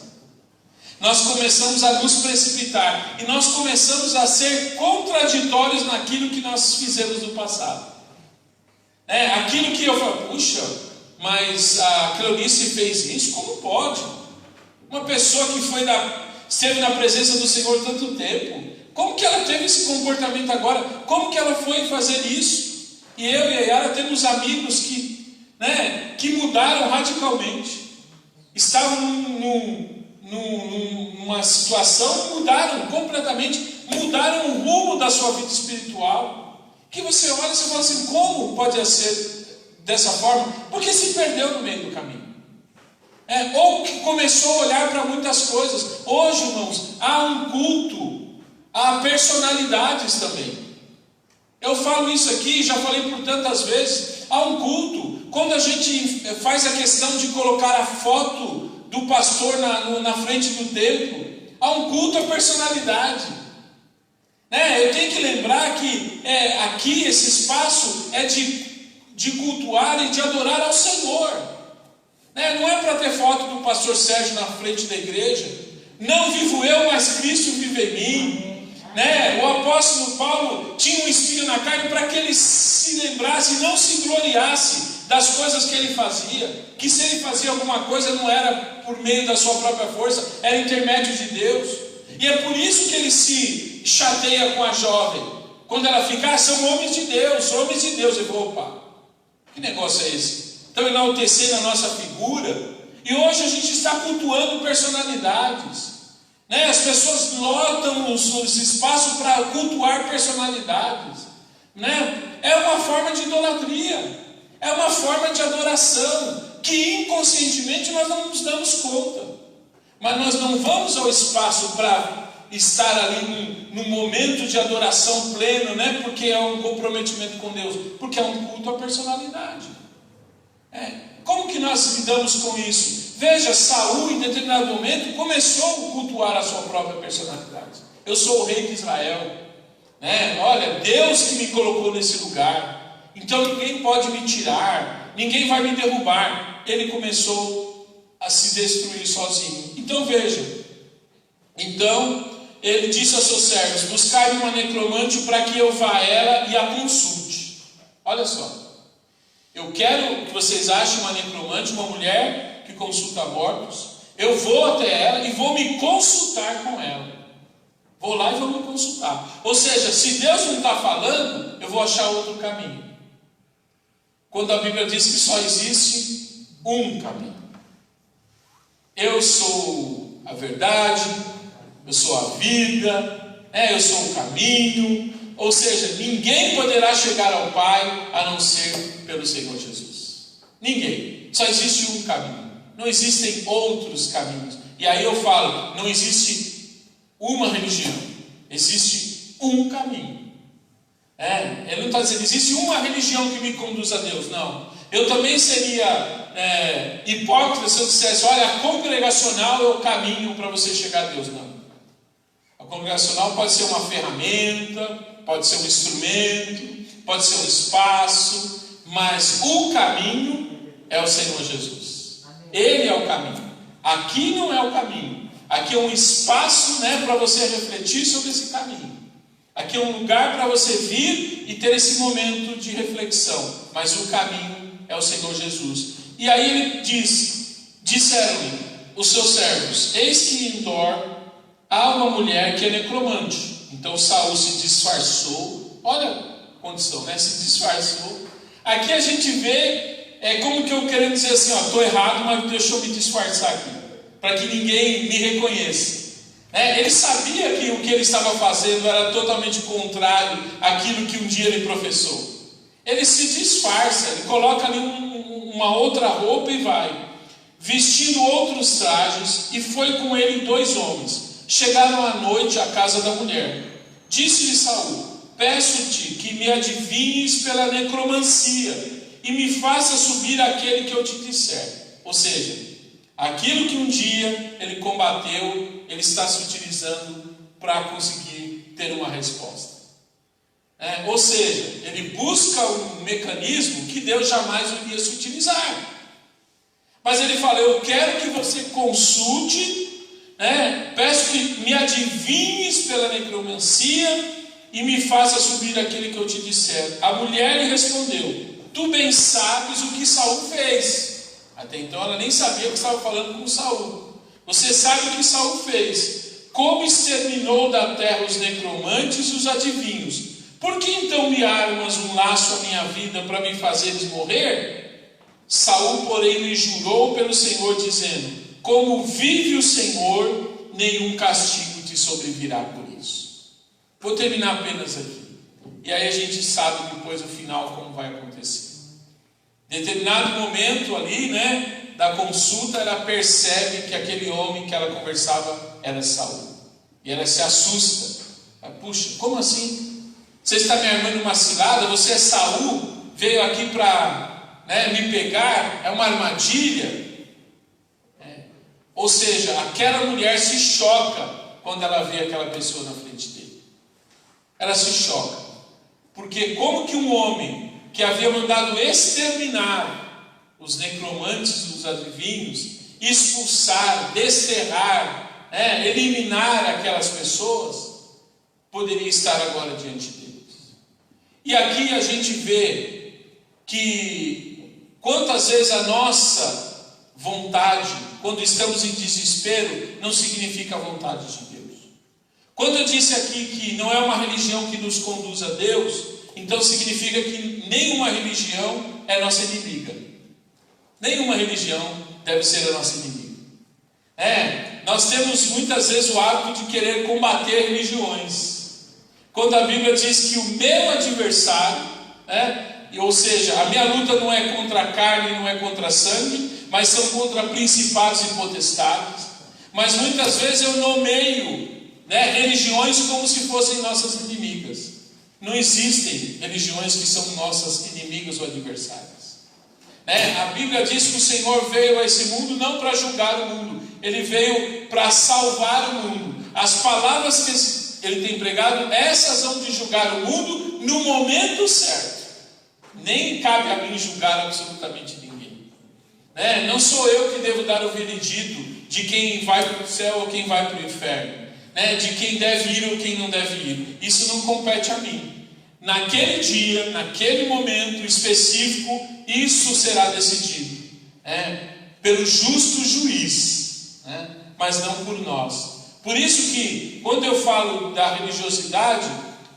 Nós começamos a nos precipitar e nós começamos a ser contraditórios naquilo que nós fizemos no passado. Aquilo que eu falo, puxa, mas a Cleonice fez isso, como pode? Uma pessoa que esteve na presença do Senhor tanto tempo, como que ela teve esse comportamento agora? Como que ela foi fazer isso? E eu e a Yara temos amigos que mudaram radicalmente. Estavam numa situação, mudaram completamente, mudaram o rumo da sua vida espiritual. Que você olha e você fala assim, como pode ser dessa forma? Porque se perdeu no meio do caminho. Ou que começou a olhar para muitas coisas. Hoje, irmãos, há um culto a personalidades também. Eu falo isso aqui, já falei por tantas vezes. Há um culto, quando a gente faz a questão de colocar a foto do pastor na frente do templo, há um culto à personalidade. Eu tenho que lembrar que aqui esse espaço é de cultuar e de adorar ao Senhor. Não é para ter foto do pastor Sérgio na frente da igreja. Não vivo eu, mas Cristo vive em mim. O apóstolo Paulo tinha um espinho na carne para que ele se lembrasse e não se gloriasse das coisas que ele fazia, que se ele fazia alguma coisa não era por meio da sua própria força, era intermédio de Deus. E é por isso que ele se chateia com a jovem, quando ela fica, são homens de Deus. Eu vou, opa, que negócio é esse? Estão enaltecendo a nossa figura, e hoje a gente está cultuando personalidades. As pessoas lotam os espaços para cultuar personalidades. É uma forma de idolatria, é uma forma de adoração, que inconscientemente nós não nos damos conta. Mas nós não vamos ao espaço para estar ali num momento de adoração pleno, porque é um comprometimento com Deus, porque é um culto à personalidade. Como que nós lidamos com isso? Veja, Saul, em determinado momento, começou a cultuar a sua própria personalidade. Eu sou o rei de Israel. Olha, Deus que me colocou nesse lugar. Então ninguém pode me tirar, ninguém vai me derrubar. Ele começou a se destruir sozinho. Então veja. Então ele disse aos seus servos: buscai uma necromante para que eu vá a ela e a consulte. Olha só. Eu quero que vocês achem uma necromante, uma mulher que consulta mortos. Eu vou até ela e vou me consultar com ela. Vou lá e vou me consultar. Ou seja, se Deus não está falando, eu vou achar outro caminho. quando a Bíblia diz que só existe um caminho. Eu sou a verdade, eu sou a vida, eu sou o caminho. Ou seja, ninguém poderá chegar ao Pai a não ser pelo Senhor Jesus. Ninguém. Só existe um caminho. Não existem outros caminhos. E aí eu falo, não existe uma religião. Existe um caminho. Ele não está dizendo, existe uma religião que me conduz a Deus. Não. Eu também seria hipócrita se eu dissesse, olha, a congregacional é o caminho para você chegar a Deus. Não. A congregacional pode ser uma ferramenta, pode ser um instrumento, pode ser um espaço, mas o caminho é o Senhor Jesus. Ele é o caminho. Aqui não é o caminho. Aqui é um espaço, para você refletir sobre esse caminho. Aqui é um lugar para você vir e ter esse momento de reflexão. Mas o caminho é o Senhor Jesus. E aí ele diz, disseram-lhe os seus servos, eis que em Endor há uma mulher que é necromante. Então Saul se disfarçou. Olha a condição, se disfarçou. Aqui a gente vê, como que eu querendo dizer assim, estou errado, mas deixa eu me disfarçar aqui, para que ninguém me reconheça. Ele sabia que o que ele estava fazendo era totalmente contrário àquilo que um dia ele professou. Ele se disfarça, ele coloca ali uma outra roupa e vai, vestindo outros trajes, e foi com ele 2 homens. Chegaram à noite à casa da mulher. Disse-lhe Saul, peço-te que me adivinhes pela necromancia, e me faça subir aquele que eu te disser. Ou seja, aquilo que um dia ele combateu, ele está se utilizando para conseguir ter uma resposta. Ou seja, ele busca um mecanismo que Deus jamais iria se utilizar. Mas ele fala, eu quero que você consulte, peço que me adivinhes pela necromancia e me faça subir aquele que eu te disser. A mulher lhe respondeu, tu bem sabes o que Saul fez. Até então ela nem sabia que estava falando com Saul. Você sabe o que Saul fez, como exterminou da terra os necromantes e os adivinhos. Por que então me armas um laço à minha vida para me fazeres morrer? Saul, porém, lhe jurou pelo Senhor, dizendo, como vive o Senhor, nenhum castigo te sobrevirá por isso. Vou terminar apenas aqui. E aí a gente sabe depois o final como vai acontecer. Determinado momento ali, da consulta, ela percebe que aquele homem que ela conversava era Saul. E ela se assusta. Puxa, como assim? Você está me armando uma cilada? Você é Saul? Veio aqui para me pegar? É uma armadilha? Ou seja, aquela mulher se choca quando ela vê aquela pessoa na frente dele. Ela se choca. Porque como que um homem que havia mandado exterminar os necromantes, os adivinhos, expulsar, desterrar, eliminar aquelas pessoas, poderia estar agora diante deles? E aqui a gente vê que quantas vezes a nossa vontade, quando estamos em desespero, não significa a vontade de Deus. Quando eu disse aqui que não é uma religião que nos conduz a Deus, então significa que nenhuma religião é nossa inimiga. Nenhuma religião deve ser a nossa inimiga. Nós temos muitas vezes o hábito de querer combater religiões. Quando a Bíblia diz que o meu adversário, ou seja, a minha luta não é contra a carne, não é contra sangue, mas são contra principados e potestades. Mas muitas vezes eu nomeio religiões como se fossem nossas inimigas. Não existem religiões que são nossas inimigas ou adversárias. A Bíblia diz que o Senhor veio a esse mundo não para julgar o mundo, Ele veio para salvar o mundo. As palavras que Ele tem pregado, essas vão de julgar o mundo no momento certo. Nem cabe a mim julgar absolutamente ninguém. Não sou eu que devo dar o veredito de quem vai para o céu ou quem vai para o inferno, de quem deve ir ou quem não deve ir. Isso não compete a mim. Naquele dia, naquele momento específico, isso será decidido pelo justo juiz, mas não por nós. Por isso que, quando eu falo da religiosidade,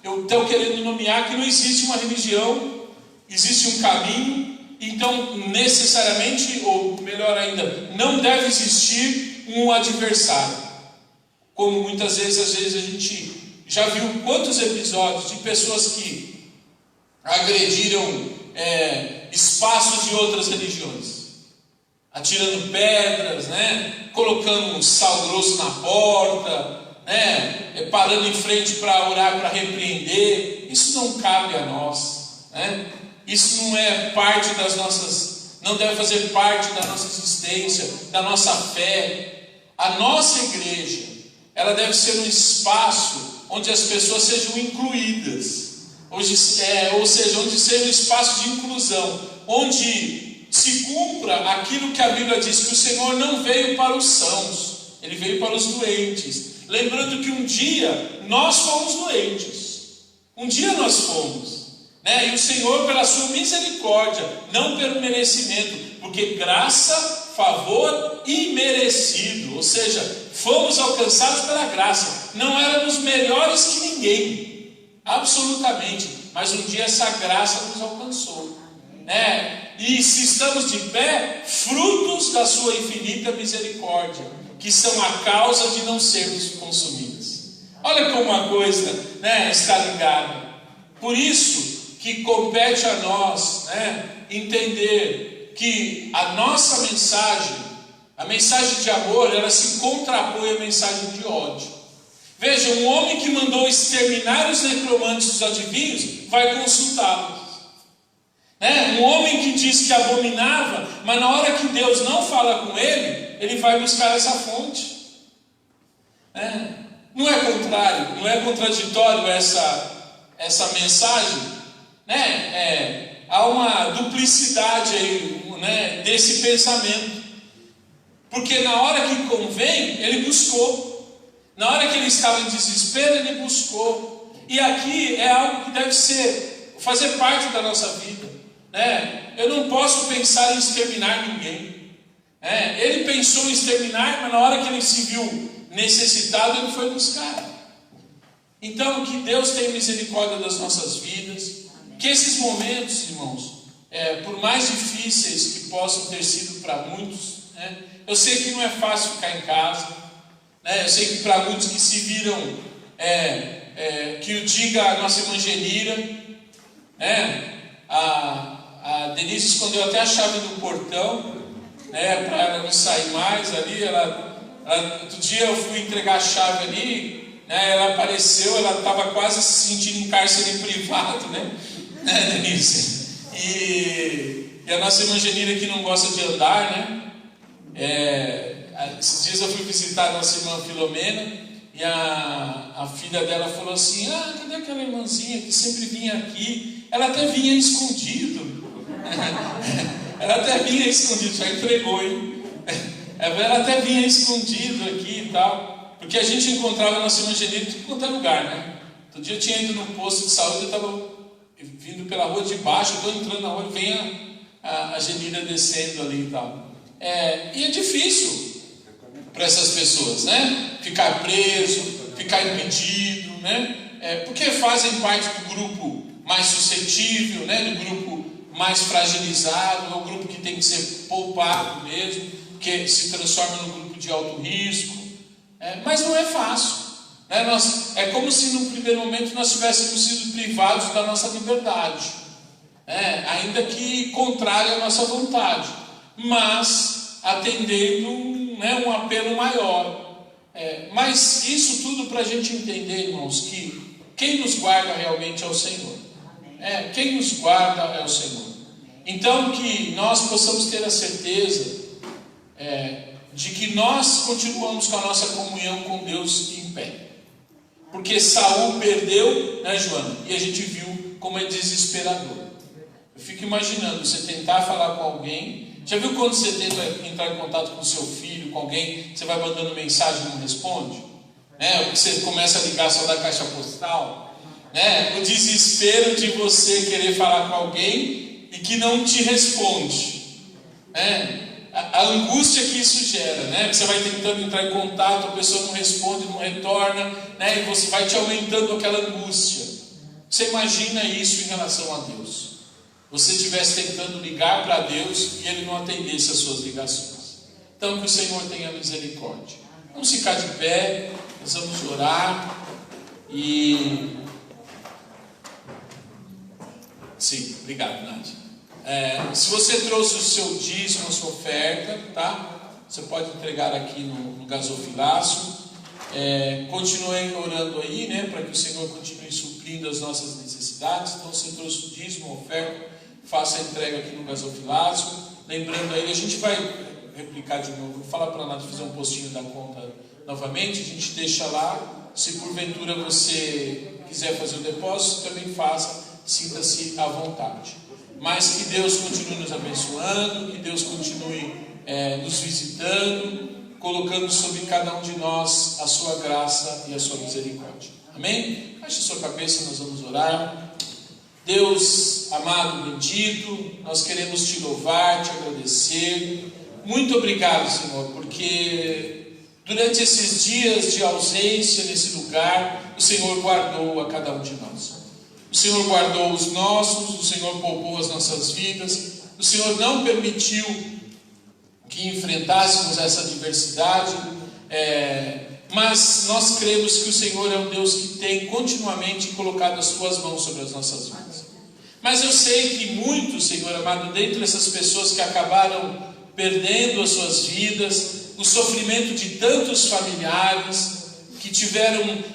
eu estou querendo nomear que não existe uma religião, existe um caminho, então necessariamente, ou melhor ainda, não deve existir um adversário. Como muitas vezes, às vezes a gente já viu quantos episódios de pessoas que agrediram espaços de outras religiões, atirando pedras, né? Colocando um sal grosso na porta, né? Parando em frente para orar, para repreender. Isso não cabe a nós, né? Isso não é parte das nossas, não deve fazer parte da nossa existência, da nossa fé. A nossa igreja, ela deve ser um espaço onde as pessoas sejam incluídas, ou seja, onde seja um espaço de inclusão, onde se cumpra aquilo que a Bíblia diz, que o Senhor não veio para os sãos, Ele veio para os doentes. Lembrando que um dia nós fomos doentes, um dia nós fomos, né? E o Senhor, pela sua misericórdia, não pelo merecimento, porque graça, favor imerecido, ou seja, fomos alcançados pela graça, não éramos melhores que ninguém, absolutamente, mas um dia essa graça nos alcançou, né? E se estamos de pé, frutos da sua infinita misericórdia, que são a causa de não sermos consumidos. Olha como uma coisa, né, está ligada. Por isso que compete a nós, né, entender que a nossa mensagem, a mensagem de amor, ela se contrapõe à mensagem de ódio. Veja, um homem que mandou exterminar os necromantes e os adivinhos, vai consultá-los. Um homem que diz que abominava, mas na hora que Deus não fala com ele, ele vai buscar essa fonte. Não é contrário, não é contraditório essa mensagem, há uma duplicidade aí, né, desse pensamento, porque na hora que convém, ele buscou, na hora que ele estava em desespero, ele buscou, e aqui é algo que deve fazer parte da nossa vida. Eu não posso pensar em exterminar ninguém. Ele pensou em exterminar, mas na hora que ele se viu necessitado, ele foi buscar. Então, que Deus tenha misericórdia das nossas vidas, que esses momentos, irmãos, por mais difíceis que possam ter sido para muitos, eu sei que não é fácil ficar em casa, eu sei que para muitos que se viram, que o diga a nossa irmã Genira, a Denise escondeu até a chave do portão, para ela não sair mais ali. Outro dia eu fui entregar a chave ali, ela apareceu, ela estava quase se sentindo em cárcere privado, Denise? E a nossa irmã Genira, que não gosta de andar, esses dias eu fui visitar a nossa irmã Filomena, e a filha dela falou assim: cadê aquela irmãzinha que sempre vinha aqui? Ela até vinha escondido. Ela até vinha escondido, já entregou, hein? Ela até vinha escondido aqui e tal, porque a gente encontrava a nossa irmã Genira em tudo quanto é lugar, Outro dia eu tinha ido no posto de saúde, eu estava vindo pela rua de baixo, estou entrando na rua e vem a Genira descendo ali e tal. E é difícil para essas pessoas, ficar preso, ficar impedido, porque fazem parte do grupo mais suscetível, do grupo mais fragilizado, é o grupo que tem que ser poupado mesmo, que se transforma no grupo de alto risco, mas não é fácil, é como se no primeiro momento nós tivéssemos sido privados da nossa liberdade, ainda que contrário à nossa vontade, mas atendendo um apelo maior, mas isso tudo para a gente entender, irmãos, que quem nos guarda realmente é o Senhor. Quem nos guarda é o Senhor. Então que nós possamos ter a certeza de que nós continuamos com a nossa comunhão com Deus em pé. Porque Saul perdeu, Joana? E a gente viu como é desesperador. Eu fico imaginando você tentar falar com alguém. Já viu quando você tenta entrar em contato com seu filho, com alguém, você vai mandando mensagem e não responde? Você começa a ligar só da caixa postal. O desespero de você querer falar com alguém e que não te responde, a angústia que isso gera, você vai tentando entrar em contato, a pessoa não responde, não retorna, e você vai te aumentando aquela angústia. Você imagina isso em relação a Deus? você estivesse tentando ligar para Deus e Ele não atendesse as suas ligações. Então, que o Senhor tenha misericórdia. Vamos ficar de pé, nós vamos orar e... Sim, obrigado, Nádia. Se você trouxe o seu dízimo, a sua oferta, tá? Você pode entregar aqui no gasofilácio. Continuem orando aí, né? Para que o Senhor continue suprindo as nossas necessidades. Então, você trouxe o dízimo, a oferta, faça a entrega aqui no gasofilácio. Lembrando aí, a gente vai replicar de novo. Vou falar para a Nádia fazer um postinho da conta novamente. A gente deixa lá. Se porventura você quiser fazer o depósito, também faça. Sinta-se à vontade. Mas que Deus continue nos abençoando, que Deus continue nos visitando, colocando sobre cada um de nós a sua graça e a sua misericórdia. Amém? Baixe sua cabeça, nós vamos orar. Deus amado, bendito, nós queremos te louvar, te agradecer. Muito obrigado, Senhor, porque durante esses dias de ausência nesse lugar, o Senhor guardou a cada um de nós. O Senhor guardou os nossos, o Senhor poupou as nossas vidas, o Senhor não permitiu que enfrentássemos essa adversidade, mas nós cremos que o Senhor é um Deus que tem continuamente colocado as suas mãos sobre as nossas vidas. Mas eu sei que muitos, Senhor amado, dentre essas pessoas que acabaram perdendo as suas vidas, o sofrimento de tantos familiares, que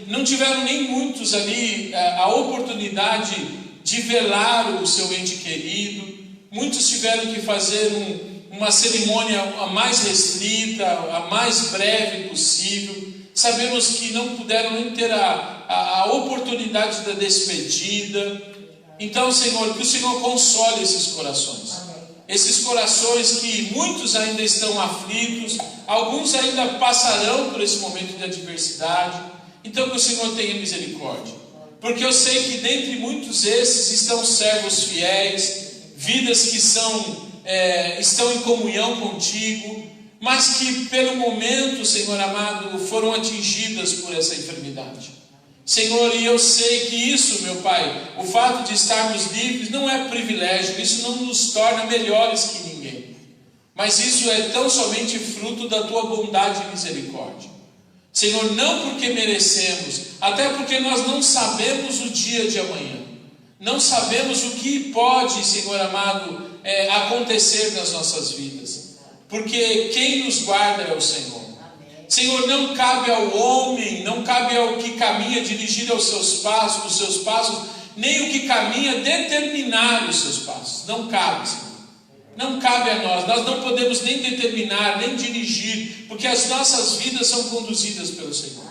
não tiveram nem muitos ali a oportunidade de velar o seu ente querido. Muitos tiveram que fazer uma cerimônia a mais restrita, a mais breve possível. Sabemos que não puderam nem ter a oportunidade da despedida. Então, Senhor, que o Senhor console esses corações. Esses corações que muitos ainda estão aflitos, alguns ainda passarão por esse momento de adversidade. Então que o Senhor tenha misericórdia, porque eu sei que dentre muitos esses estão servos fiéis, vidas que estão em comunhão contigo, mas que pelo momento, Senhor amado, foram atingidas por essa enfermidade. Senhor, e eu sei que isso, meu Pai, o fato de estarmos livres não é privilégio, isso não nos torna melhores que ninguém, mas isso é tão somente fruto da Tua bondade e misericórdia. Senhor, não porque merecemos, até porque nós não sabemos o dia de amanhã, não sabemos o que pode, Senhor amado, acontecer nas nossas vidas, porque quem nos guarda é o Senhor. Senhor, não cabe ao homem, não cabe ao que caminha dirigir os seus passos, nem o que caminha determinar os seus passos. Não cabe, Senhor. Não cabe a nós não podemos nem determinar, nem dirigir, porque as nossas vidas são conduzidas pelo Senhor.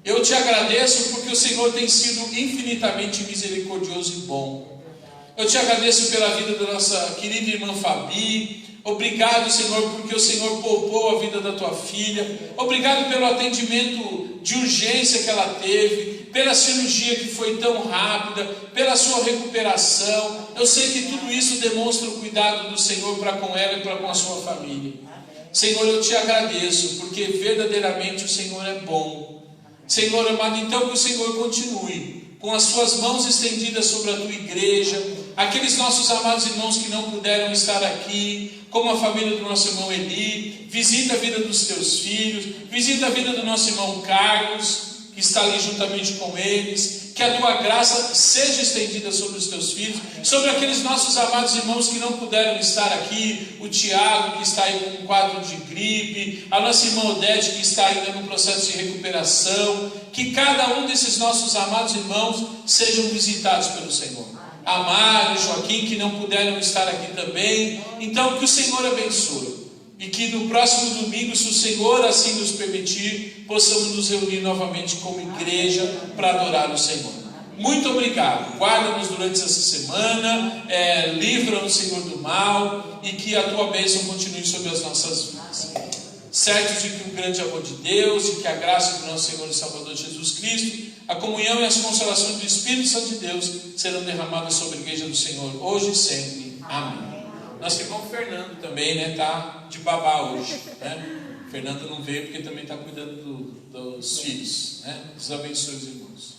Eu te agradeço porque o Senhor tem sido infinitamente misericordioso e bom. Eu te agradeço pela vida da nossa querida irmã Fabi. Obrigado, Senhor, porque o Senhor poupou a vida da tua filha. Obrigado pelo atendimento de urgência que ela teve, pela cirurgia que foi tão rápida, pela sua recuperação. Eu sei que tudo isso demonstra o cuidado do Senhor para com ela e para com a sua família. Senhor, eu te agradeço, porque verdadeiramente o Senhor é bom. Senhor amado, então que o Senhor continue com as suas mãos estendidas sobre a tua igreja, aqueles nossos amados irmãos que não puderam estar aqui, como a família do nosso irmão Eli. Visita a vida dos teus filhos, visita a vida do nosso irmão Carlos, que está ali juntamente com eles. Que a tua graça seja estendida sobre os teus filhos, sobre aqueles nossos amados irmãos que não puderam estar aqui, o Tiago, que está aí com um quadro de gripe, a nossa irmã Odete, que está ainda no processo de recuperação. Que cada um desses nossos amados irmãos sejam visitados pelo Senhor. A Mário, Joaquim, que não puderam estar aqui também. Então que o Senhor abençoe, e que no próximo domingo, se o Senhor assim nos permitir, possamos nos reunir novamente como igreja para adorar o Senhor. Muito obrigado. Guarda-nos durante essa semana, livra-nos, Senhor, do mal, e que a tua bênção continue sobre as nossas vidas. Certo de que o grande amor de Deus, e que a graça do nosso Senhor e Salvador Jesus Cristo, a comunhão e as consolações do Espírito Santo de Deus serão derramadas sobre a igreja do Senhor, hoje e sempre. Amém. Nosso irmão Fernando também, né, tá de babá hoje, né? Fernando não veio porque também está cuidando dos filhos, né? Deus abençoe os irmãos.